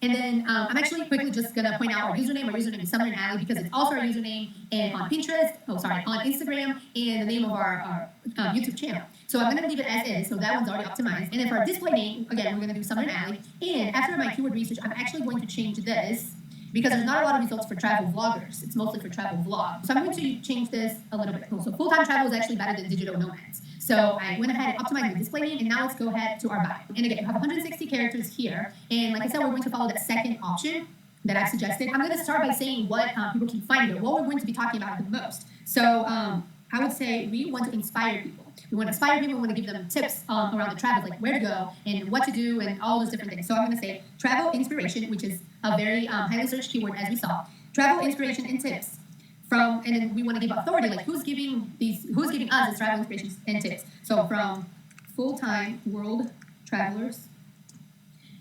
And then I'm actually quickly just going to point out our username. Our username is Summer and Allie because it's also our username and on Pinterest, on Instagram, and the name of our YouTube channel. So I'm going to leave it as is, so that one's already optimized. And then for our display name, again, we're going to do Summer and Allie. And after my keyword research, I'm actually going to change this because there's not a lot of results for travel vloggers. It's mostly for travel vlogs. So I'm going to change this a little bit. So full-time travel is actually better than digital nomads. So I went ahead and optimized the display name, and now let's go ahead to our bio. And again, you have 160 characters here. And like I said, we're going to follow that second option that I suggested. I'm going to start by saying what people can find here, what we're going to be talking about the most. So I would say we want to inspire people. We want to inspire people. We want to give them tips around the travels, like where to go and what to do and all those different things. So I'm going to say travel inspiration, which is a very highly searched keyword, as we saw. Travel inspiration and tips. And then we want to give authority, like who's giving us this travel inspiration and tips. So from full-time world travelers.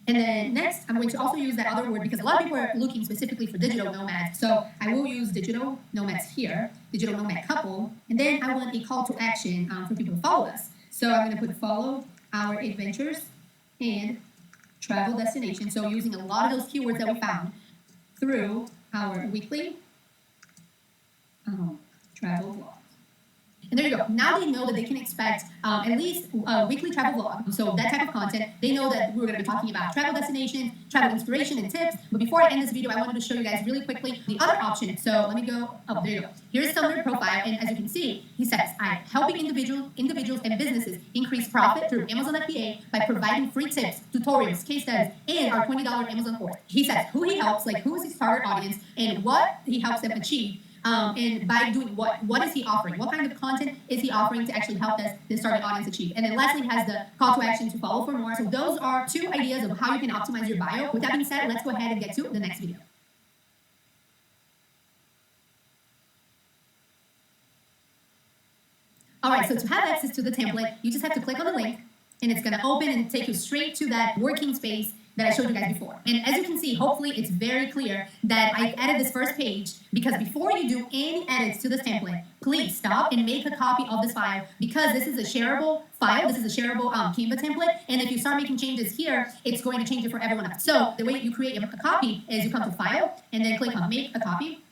And then next, I'm going to also use that other word because a lot of people are looking specifically for digital nomads. So I will use digital nomads here, digital nomad couple. And then I want a call to action for people to follow us. So I'm going to put follow our adventures and travel destination. So using a lot of those keywords that we found through our weekly travel vlog. And there you go. Now they know that they can expect at least a weekly travel vlog. So that type of content, they know that we're going to be talking about travel destinations, travel inspiration, and tips. But before I end this video, I wanted to show you guys really quickly the other option. So let me go. Oh, there you go. Here's Sumner profile. And as you can see, he says, I'm helping individuals and businesses increase profit through Amazon FBA by providing free tips, tutorials, case studies, and our $20 Amazon course. He says who he helps, like who is his target audience, and what he helps them achieve. And by doing what is he offering? What kind of content is he offering to actually help this target audience achieve? And then lastly, has the call to action to follow for more. So those are two ideas of how you can optimize your bio. With that being said, let's go ahead and get to the next video. All right, so to have access to the template, you just have to click on the link, and it's going to open and take you straight to that working space that I showed you guys before. And as you can see, hopefully it's very clear that I added this first page because before you do any edits to this template, please stop and make a copy of this file because this is a shareable file. This is a shareable Canva template. And if you start making changes here, it's going to change it for everyone else. So the way you create a copy is you come to File and then click on Make a Copy.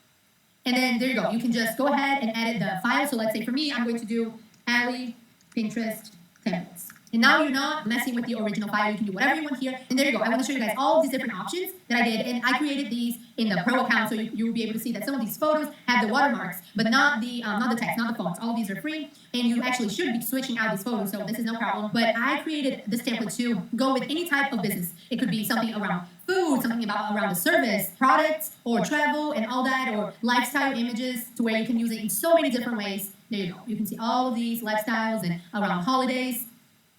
And then there you go. You can just go ahead and edit the file. So let's say for me, I'm going to do Allie Pinterest templates. And now you're not messing with the original file. You can do whatever you want here. And there you go. I want to show you guys all of these different options that I did. And I created these in the Pro account, so you will be able to see that some of these photos have the watermarks, but not the text, not the fonts. All of these are free, and you actually should be switching out these photos, so this is no problem. But I created this template to go with any type of business. It could be something around food, something around a service, products, or travel and all that, or lifestyle images, to where you can use it in so many different ways. There you go. You can see all of these lifestyles and around holidays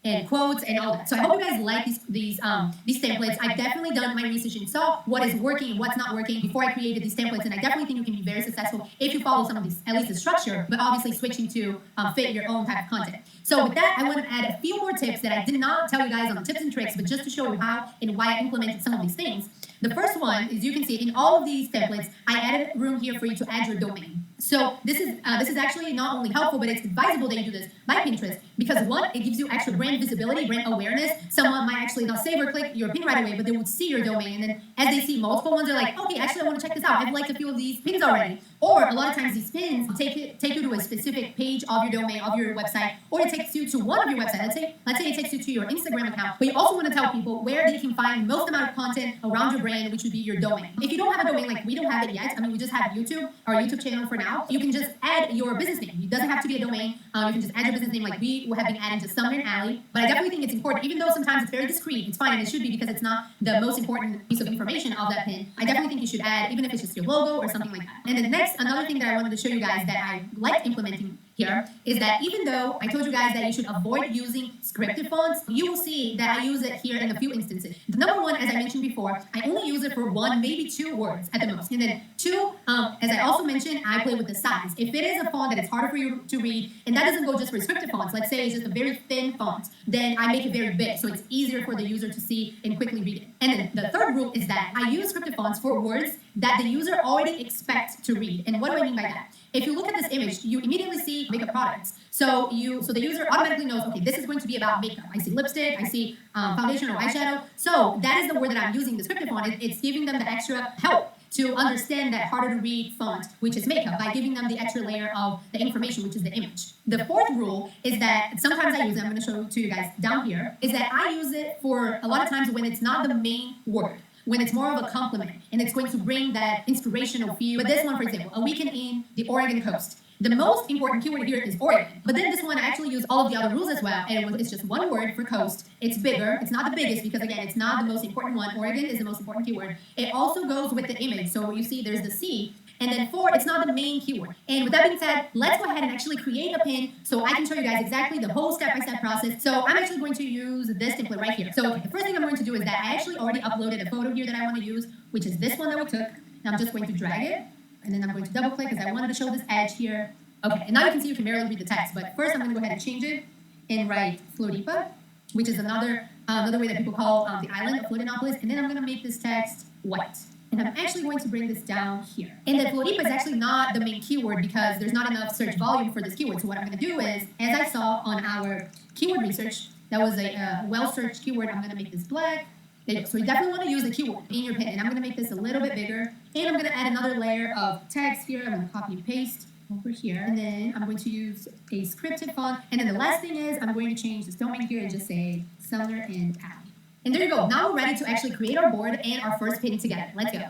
and quotes and all that. So I hope you guys like these templates. I've definitely done my research and saw what is working and what's not working before I created these templates, and I definitely think you can be very successful if you follow some of these, at least the structure, but obviously switching to fit your own type of content. So with that, I want to add a few more tips that I did not tell you guys on the tips and tricks, but just to show you how and why I implemented some of these things. The first one is, you can see in all of these templates, I added room here for you to add your domain. So this is actually not only helpful, but it's advisable that you do this by Pinterest, because one, it gives you extra brand visibility, brand awareness. Someone might actually not save or click your pin right away, but they would see your domain, and then as they see multiple ones, they're like, okay, actually I want to check this out. I've liked a few of these pins already. Or a lot of times these pins take you to a specific page of your domain, of your website, or it takes you to one of your websites. Let's say it takes you to your Instagram account, but you also want to tell people where they can find most amount of content around your brand, which would be your domain. If you don't have a domain, like we don't have it yet, I mean, we just have YouTube, our YouTube channel for now, you can just add your business name. It doesn't have to be a domain. You can just add your business name, like we have been adding to Summer and Alley. But I definitely think it's important, even though sometimes it's very discreet. It's fine, and it should be, because it's not the most important piece of information of that pin. I definitely think you should add, even if it's just your logo or something like that. And then next, another thing that I wanted to show you guys that I like implementing here is that even though I told you guys that you should avoid using scripted fonts, you will see that I use it here in a few instances. The number one, as I mentioned before, I only use it for one, maybe two words at the most. And then two, as I also mentioned, I play with the size. If it is a font that is harder for you to read, and that doesn't go just for scripted fonts, let's say it's just a very thin font, then I make it very big, so it's easier for the user to see and quickly read it. And then the third rule is that I use scripted fonts for words that the user already expects to read. And what do I mean by that? If you look at this image, you immediately see makeup products. So the user automatically knows, okay, this is going to be about makeup. I see lipstick, I see foundation or eyeshadow. So that is the word that I'm using, the scripted font. It's giving them the extra help to understand that harder to read font, which is makeup, by giving them the extra layer of the information, which is the image. The fourth rule is that sometimes I use it, I'm going to show to you guys down here, is that I use it for a lot of times when it's not the main word, when it's more of a compliment, and it's going to bring that inspirational feel. But this one, for example, a weekend in the Oregon coast. The most important keyword here is Oregon. But then this one, I actually use all of the other rules as well, and it's just one word for coast. It's bigger. It's not the biggest, because again, it's not the most important one. Oregon is the most important keyword. It also goes with the image. So you see there's the C. And then 4, it's not the main keyword. And with that being said, let's go ahead and actually create a pin so I can show you guys exactly the whole step-by-step process. So I'm actually going to use this template right here. So the first thing I'm going to do is that I actually already uploaded a photo here that I want to use, which is this one that we took. And I'm just going to drag it, and then I'm going to double click because I wanted to show this edge here. Okay, and now you can see you can barely read the text, but first I'm going to go ahead and change it and write Floripa, which is another way that people call the island of Florianopolis, and then I'm going to make this text white. And I'm actually going to bring this down here. And then Floripa is actually not the main keyword because there's not enough search volume for this keyword. So what I'm going to do is, as I saw on our keyword research, that was a well-searched keyword, I'm going to make this black. There you go. So you definitely want to use the keyword in your pin. And I'm going to make this a little bit bigger. And I'm going to add another layer of text here. I'm going to copy and paste over here. And then I'm going to use a scripted font. And then the last thing is I'm going to change this domain here and just say Summer and Alley. And there you go. Now we're ready to actually create our board and our first pin together. Let's go.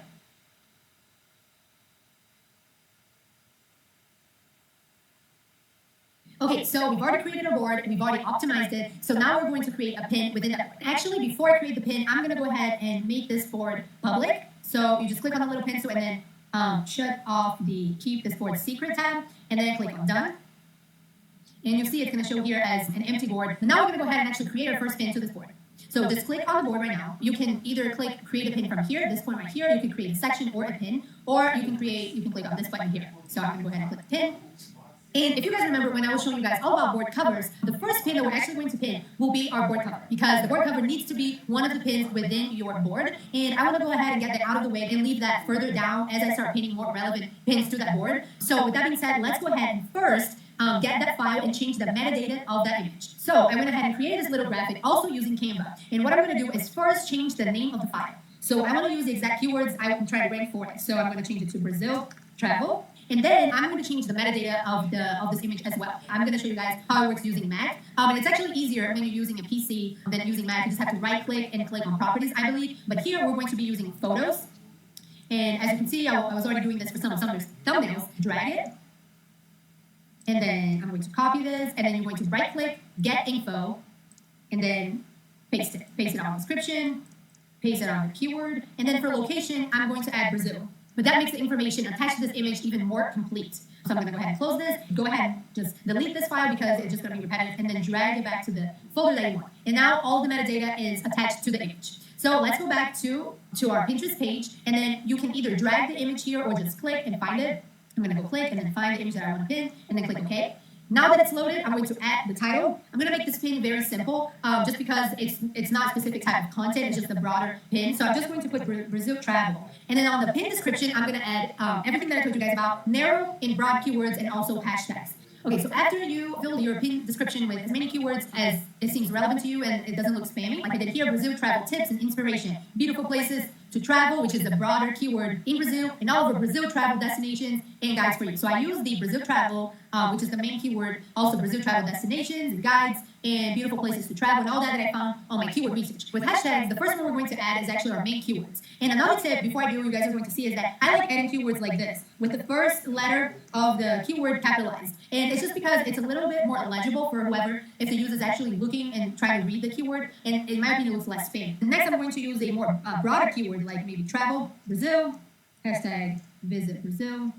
Okay, so we've already created a board, we've already optimized it, so now we're going to create a pin within that board. Actually, before I create the pin, I'm going to go ahead and make this board public. So you just click on the little pencil and then shut off the Keep This Board Secret tab, and then click on Done. And you'll see it's going to show here as an empty board. And now we're going to go ahead and actually create our first pin to this board. So just click on the board right now. You can either click create a pin from here, this point right here. You can create a section or a pin, or you can click on this button here. So I'm going to go ahead and click pin. And if you guys remember when I was showing you guys all about board covers, the first pin that we're actually going to pin will be our board cover, because the board cover needs to be one of the pins within your board. And I want to go ahead and get that out of the way and leave that further down as I start pinning more relevant pins to that board. So with that being said, let's go ahead and first get that file and change the metadata of that image. So I went ahead and created this little graphic also using Canva. And what I'm going to do is first change the name of the file. So I want to use the exact keywords I can try to rank for it. So I'm going to change it to Brazil Travel. And then I'm going to change the metadata of this image as well. I'm going to show you guys how it works using Mac. And it's actually easier when you're using a PC than using Mac. You just have to right click and click on properties, I believe. But here we're going to be using photos. And as you can see, I was already doing this for some of Summer's thumbnails. Drag it. And then I'm going to copy this. And then you're going to right click, get info, and then paste it. Paste it on description, paste it on the keyword. And then for location, I'm going to add Brazil. But that makes the information attached to this image even more complete. So I'm going to go ahead and close this. Go ahead and just delete this file because it's just going to be repetitive, and then drag it back to the folder that you want. And now all the metadata is attached to the image. So let's go back to our Pinterest page, and then you can either drag the image here or just click and find it. I'm going to go click and then find the image that I want to pin, and then click OK. Now that it's loaded, I'm going to add the title. I'm going to make this pin very simple, just because it's not a specific type of content. It's just a broader pin. So I'm just going to put Brazil travel. And then on the pin description, I'm going to add everything that I told you guys about, narrow and broad keywords, and also hashtags. Okay, so after you fill your pin description with as many keywords as it seems relevant to you and it doesn't look spammy, like I did here, Brazil travel tips and inspiration, beautiful places to travel, which is a broader keyword in Brazil, and all of our Brazil travel destinations and guides for you. So I use the Brazil travel, which is the main keyword, also Brazil travel destinations and guides and beautiful places to travel and all that I found on my keyword research. With hashtags, the first one we're going to add is actually our main keywords. And another tip before I do, you guys are going to see, is that I like adding keywords like this, with the first letter of the keyword capitalized. And it's just because it's a little bit more legible for whoever, if the user is actually looking and trying to read the keyword, and in my opinion, it looks less spammy. Next, I'm going to use a more broader keyword, like maybe travel Brazil, hashtag visit Brazil,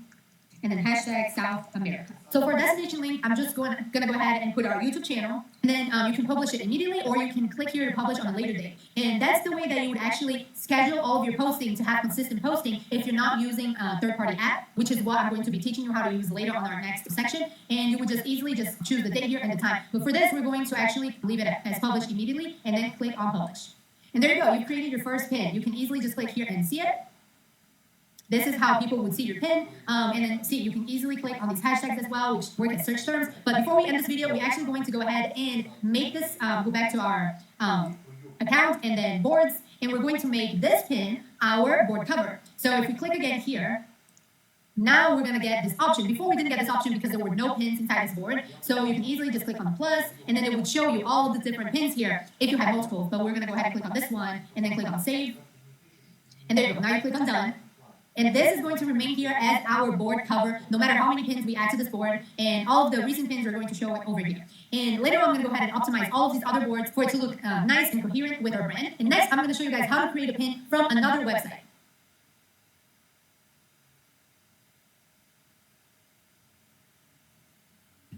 and then hashtag South America. So for a destination link, I'm just going to go ahead and put our YouTube channel, and then you can publish it immediately, or you can click here to publish on a later date. And that's the way that you would actually schedule all of your posting to have consistent posting if you're not using a third-party app, which is what I'm going to be teaching you how to use later on our next section. And you would just easily just choose the date here and the time. But for this, we're going to actually leave it as published immediately, and then click on publish. And there you go. You've created your first pin. You can easily just click here and see it. This is how people would see your pin, and then see, you can easily click on these hashtags as well, which work as search terms. But before we end this video, we're actually going to go ahead and make this, go back to our account and then boards, and we're going to make this pin our board cover. So if we click again here, now we're going to get this option. Before we didn't get this option because there were no pins inside this board. So you can easily just click on the plus, and then it would show you all of the different pins here if you have multiple. But we're going to go ahead and click on this one, and then click on save. And there you go. Now you click on done. And this is going to remain here as our board cover, no matter how many pins we add to this board, and all of the recent pins are going to show it over here. And later on, I'm going to go ahead and optimize all of these other boards for it to look nice and coherent with our brand. And next, I'm going to show you guys how to create a pin from another website.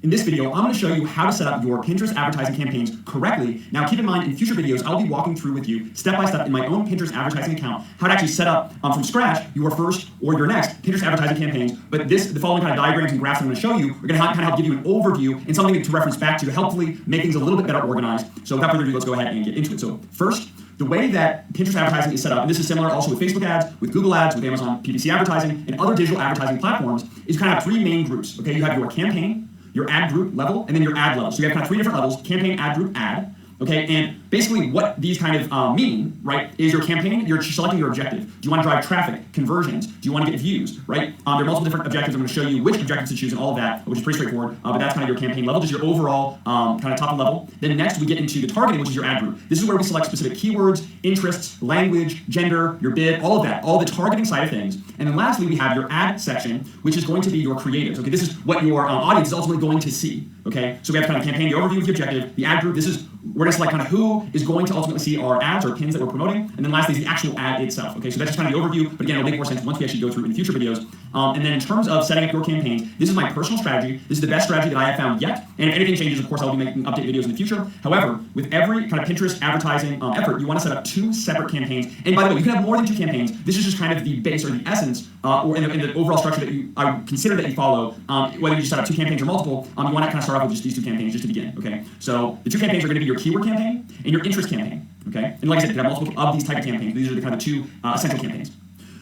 In this video, I'm going to show you how to set up your Pinterest advertising campaigns correctly. Now, keep in mind, in future videos, I'll be walking through with you step-by-step in my own Pinterest advertising account how to actually set up from scratch your first or your next Pinterest advertising campaigns. But the following kind of diagrams and graphs I'm going to show you are going to kind of help give you an overview and something to reference back to helpfully make things a little bit better organized. So without further ado, let's go ahead and get into it. So first, the way that Pinterest advertising is set up, and this is similar also with Facebook ads, with Google ads, with Amazon PPC advertising, and other digital advertising platforms, is kind of have three main groups. Okay, you have your campaign, your ad group level, and then your ad level. So you have kind of three different levels: campaign, ad group, ad. Okay, and basically what these kind of mean, right, is your campaign, you're selecting your objective. Do you want to drive traffic, conversions? Do you want to get views, right? There are multiple different objectives. I'm going to show you which objectives to choose and all of that, which is pretty straightforward, but that's kind of your campaign level, just your overall kind of top level. Then next we get into the targeting, which is your ad group. This is where we select specific keywords, interests, language, gender, your bid, all of that, all the targeting side of things. And then lastly, we have your ad section, which is going to be your creatives. Okay, this is what your audience is ultimately going to see. Okay, so we have kind of campaign, the overview of the objective, the ad group. This is, we're going to select kind of who is going to ultimately see our ads or pins that we're promoting. And then lastly is the actual ad itself. Okay, so that's just kind of the overview, but again, it'll make more sense once we actually go through in future videos. And then in terms of setting up your campaigns, this is my personal strategy. This is the best strategy that I have found yet. And if anything changes, of course, I'll be making update videos in the future. However, with every kind of Pinterest advertising effort, you want to set up two separate campaigns. And by the way, you can have more than two campaigns. This is just kind of the base or the essence, or in the overall structure that I would consider that you follow. Whether you set up two campaigns or multiple, you want to kind of start off with just these two campaigns just to begin. Okay, so the two campaigns are going to be your keyword campaign and your interest campaign. Okay, and like I said, you can have multiple of these type of campaigns. These are the kind of two essential campaigns.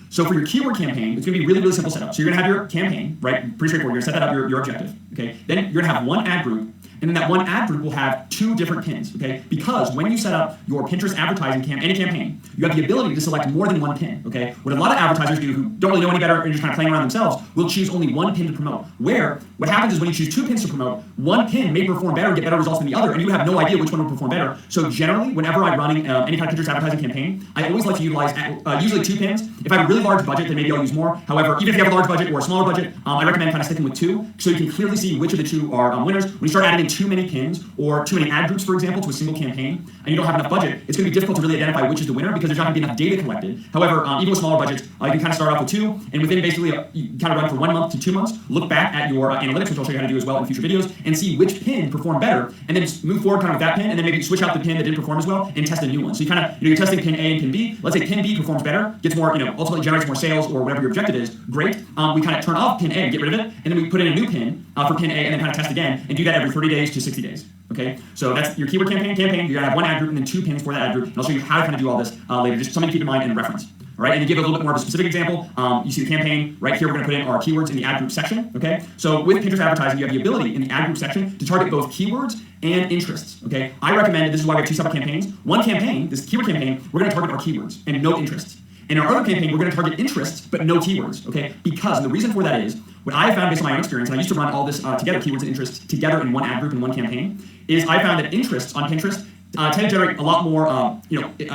So for your keyword campaign, it's going to be really, really simple setup. So you're going to have your campaign, right? Pretty straightforward. You're going to set that up, your objective. Okay, then you're going to have one ad group, and then that one ad group will have 2 different pins, okay? Because when you set up your Pinterest advertising any campaign, you have the ability to select more than 1 pin, okay? What a lot of advertisers do who don't really know any better and just kind of playing around themselves will choose only 1 pin to promote. Where what happens is when you choose 2 pins to promote, 1 pin may perform better and get better results than the other, and you have no idea which one will perform better. So generally, whenever I'm running any kind of Pinterest advertising campaign, I always like to utilize usually 2 pins. If I have a really large budget, then maybe I'll use more. However, even if you have a large budget or a smaller budget, I recommend kind of sticking with 2 so you can clearly see which of the 2 are winners. When you start adding in too many pins or too many ad groups, for example, to a single campaign, and you don't have enough budget, it's going to be difficult to really identify which is the winner because there's not going to be enough data collected. However, even with smaller budgets, you can kind of start off with 2, and within basically, you kind of run for 1 month to 2 months, look back at your analytics, which I'll show you how to do as well in future videos, and see which pin performed better, and then just move forward kind of with that pin, and then maybe switch out the pin that didn't perform as well, and test a new one. So you kind of, you're testing pin A and pin B. Let's say pin B performs better, gets more, ultimately generates more sales or whatever your objective is. Great. We kind of turn off pin A and get rid of it, and then we put in a new pin for pin A, and then kind of test again, and do that every 30 days to 60 days. Okay, so that's your keyword campaign. You're gonna have 1 ad group and then 2 pins for that ad group. And I'll show you how to kind of do all this later. Just something to keep in mind and reference. All right, and to give a little bit more of a specific example, you see the campaign right here. We're going to put in our keywords in the ad group section. Okay, so with Pinterest advertising, you have the ability in the ad group section to target both keywords and interests. Okay, I recommend, this is why we have 2 separate campaigns. One campaign, this keyword campaign, we're going to target our keywords and no interests. In our other campaign, we're going to target interests but no keywords. Okay, because the reason for that is what I found based on my own experience, and I used to run all this together, keywords and interests together in one ad group in one campaign, is I found that interests on Pinterest tend to generate a lot more,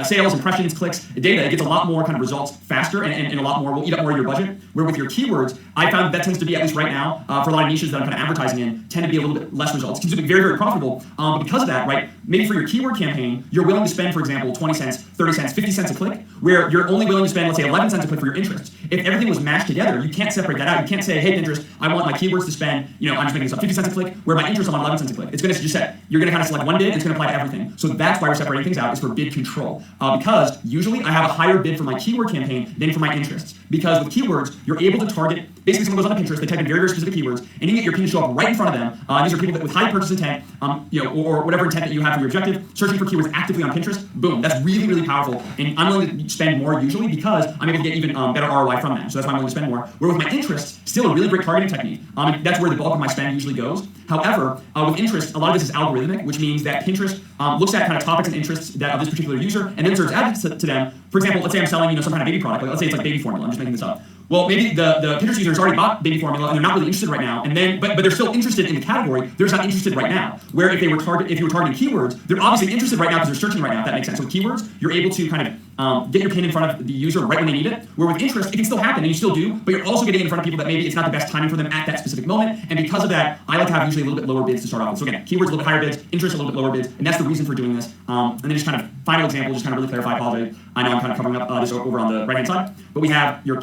sales, impressions, clicks, data. It gets a lot more kind of results faster, and a lot more will eat up more of your budget. Where with your keywords, I found that tends to be, at least right now, for a lot of niches that I'm kind of advertising in, tend to be a little bit less results. It tends to be very, very profitable, but because of that, right? Maybe for your keyword campaign, you're willing to spend, for example, 20 cents, 30 cents, 50 cents a click, where you're only willing to spend, let's say, 11 cents a click for your interests. If everything was mashed together, you can't separate that out. You can't say, hey, Pinterest, I want my keywords to spend, I'm just making this up, 50 cents a click, where my interests, I want 11 cents a click. It's going to just say, you're going to kind of select one bid, it's going to apply to everything. So that's why we're separating things out, is for bid control. Because usually I have a higher bid for my keyword campaign than for my interests. Because with keywords, you're able to target, basically someone goes on Pinterest, they type in very, very specific keywords, and you can get your pin to show up right in front of them. These are people that with high purchase intent, or whatever intent that you have for your objective, searching for keywords actively on Pinterest, boom, that's really, really powerful. And I'm willing to spend more usually because I'm able to get even better ROI from them. So that's why I'm willing to spend more. Where with my interests, still a really great targeting technique. That's where the bulk of my spend usually goes. However, with interest, a lot of this is algorithmic, which means that Pinterest looks at kind of topics and interests of this particular user, and then serves ads to them. For example, let's say I'm selling some kind of baby product. Let's say it's like baby formula. I'm just making this up. Well, maybe the Pinterest user has already bought baby formula and they're not really interested right now, and then but they're still interested in the category. They're just not interested right now. Where if you were targeting keywords, they're obviously interested right now because they're searching right now. If that makes sense. So with keywords, you're able to kind of get your pin in front of the user right when they need it. Where with interest, it can still happen and you still do, but you're also getting in front of people that maybe it's not the best timing for them at that specific moment. And because of that, I like to have usually a little bit lower bids to start off with. So again, keywords a little bit higher bids, interest a little bit lower bids, and that's the reason for doing this. And then just kind of final example, just kind of really clarify. I apologize. I know I'm kind of covering up this over on the right hand side, but we have your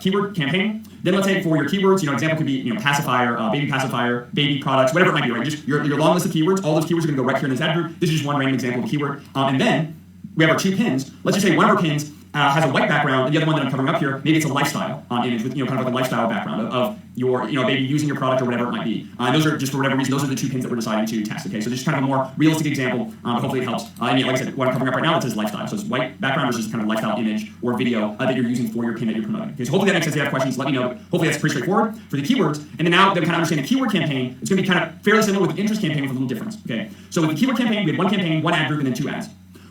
keyword campaign. Then let's say for your keywords, example could be pacifier, baby products, whatever it might be, right? Just your long list of keywords. All those keywords are going to go right here in this ad group. This is just one random example of a keyword. And then we have our 2 pins. Let's just say one of our pins has a white background, and the other one that I'm covering up here, maybe it's a lifestyle image with kind of like a lifestyle background of your baby using your product or whatever it might be. And those are just for whatever reason, those are the 2 pins that we're deciding to test. Okay, so just kind of a more realistic example. Hopefully it helps. Like I said, what I'm covering up right now, it says lifestyle. So it's white background versus kind of lifestyle image or video that you're using for your pin that you're promoting. Okay, so hopefully that makes sense. If you have questions, let me know. But hopefully that's pretty straightforward for the keywords. And then now that we kind of understand the keyword campaign, it's going to be kind of fairly similar with the interest campaign with a little difference. Okay, so with the keyword campaign, we had 1 campaign, 1 ad group, and then 2 ads.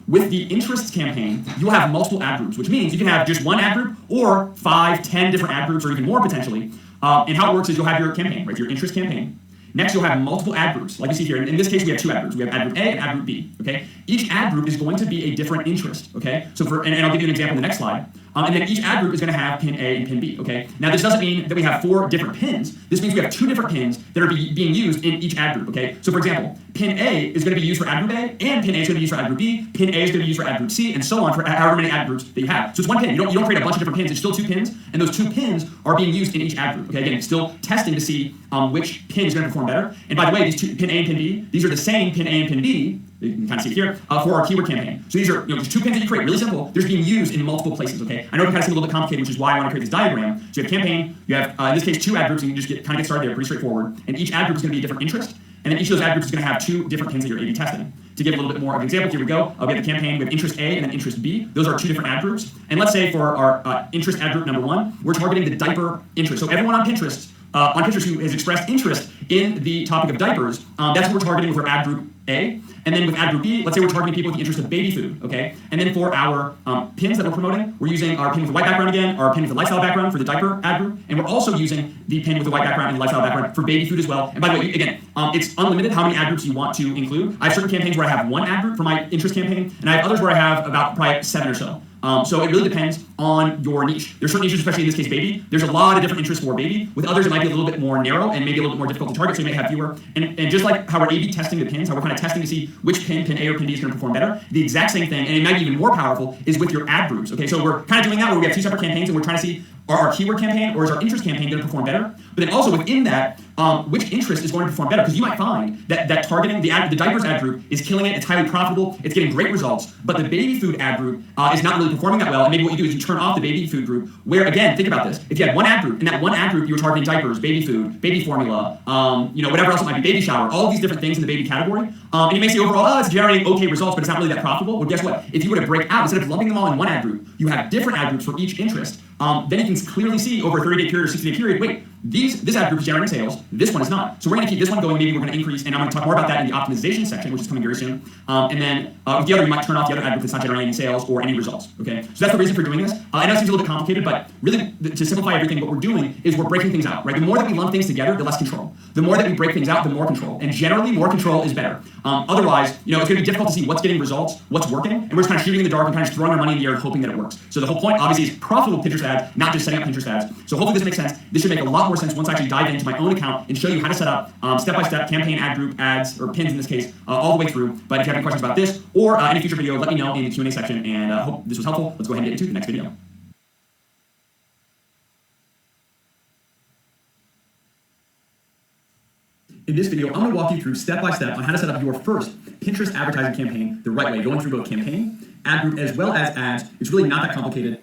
With the interests campaign, you'll have multiple ad groups, which means you can have just 1 ad group or 5, 10 different ad groups or even more potentially. And how it works is you'll have your campaign, right? Your interest campaign. Next, you'll have multiple ad groups. Like you see here, in this case, we have 2 ad groups. We have ad group A and ad group B, okay? Each ad group is going to be a different interest, okay? So and I'll give you an example in the next slide. And then each ad group is going to have pin A and pin B, okay? Now, this doesn't mean that we have 4 different pins. This means we have 2 different pins that are being used in each ad group, okay? So, for example, pin A is going to be used for ad group A, and pin A is going to be used for ad group B, pin A is going to be used for ad group C, and so on for however many ad groups that you have. So it's 1 pin. You don't create a bunch of different pins. It's still 2 pins, and those 2 pins are being used in each ad group, okay? Again, it's still testing to see which pin is going to perform better. And by the way, these 2, pin A and pin B, these are the same pin A and pin B, you can kind of see it here, for our keyword campaign. So these are just 2 pins that you create, really simple. They're being used in multiple places, okay? I know it can kind of seem a little bit complicated, which is why I want to create this diagram. So you have campaign, you have, in this case, 2 ad groups, and you can just kind of get started there, pretty straightforward. And each ad group is going to be a different interest, and then each of those ad groups is going to have 2 different pins that you're A/B testing. To give a little bit more of an example, here we go. We have the campaign with interest A and then interest B. Those are 2 different ad groups. And let's say for our interest ad group number 1, we're targeting the diaper interest. So everyone on Pinterest on Pinterest who has expressed interest in the topic of diapers, that's what we're targeting with our ad group A. And then with ad group B, let's say we're targeting people with the interest of baby food, okay? And then for our pins that we're promoting, we're using our pin with the white background again, our pin with the lifestyle background for the diaper ad group, and we're also using the pin with the white background and the lifestyle background for baby food as well. And by the way, again, it's unlimited how many ad groups you want to include. I have certain campaigns where I have one ad group for my interest campaign, and I have others where I have about probably 7 or so. So it really depends on your niche. There's certain niches, especially in this case, baby. There's a lot of different interests for baby. With others, it might be a little bit more narrow and maybe a little bit more difficult to target, so you may have fewer. And just like how we're A/B testing the pins, how we're kind of testing to see which pin A or pin D is going to perform better, the exact same thing, and it might be even more powerful, is with your ad groups. Okay, so we're kind of doing that where we have 2 separate campaigns and we're trying to see, are our keyword campaign or is our interest campaign going to perform better? But then also within that, which interest is going to perform better? Because you might find that targeting the diapers ad group is killing it, it's highly profitable, it's getting great results, but the baby food ad group is not really performing that well. And maybe what you do is you turn off the baby food group, where again, think about this. If you had one ad group, in that one ad group you were targeting diapers, baby food, baby formula, whatever else it might be, baby shower, all of these different things in the baby category. And you may say overall, oh, it's generating okay results, but it's not really that profitable. Well, guess what? If you were to break out, instead of lumping them all in one ad group, you have different ad groups for each interest. Then you can clearly see over a 30-day period or 60-day period, wait, this ad group is generating sales, this one is not. So we're going to keep this one going, maybe we're going to increase, and I'm going to talk more about that in the optimization section, which is coming very soon. And then with the other, you might turn off the other ad group that's not generating any sales or any results, okay? So that's the reason for doing this. I know it seems a little bit complicated, but really, to simplify everything, what we're doing is we're breaking things out, right? The more that we lump things together, the less control. The more that we break things out, the more control. And generally, more control is better. Otherwise, it's going to be difficult to see what's getting results, what's working, and we're just kind of shooting in the dark and kind of just throwing our money in the air and hoping that it works. So the whole point, obviously, is profitable Pinterest ads, not just setting up Pinterest ads. So hopefully this makes sense. This should make a lot more sense once I actually dive into my own account and show you how to set up step-by-step campaign ad group ads, or pins in this case, all the way through. But if you have any questions about this or any future video, let me know in the Q&A section, and hope this was helpful. Let's go ahead and get into the next video. In this video, I'm going to walk you through step-by-step on how to set up your first Pinterest advertising campaign the right way, going through both campaign, ad group, as well as ads. It's really not that complicated.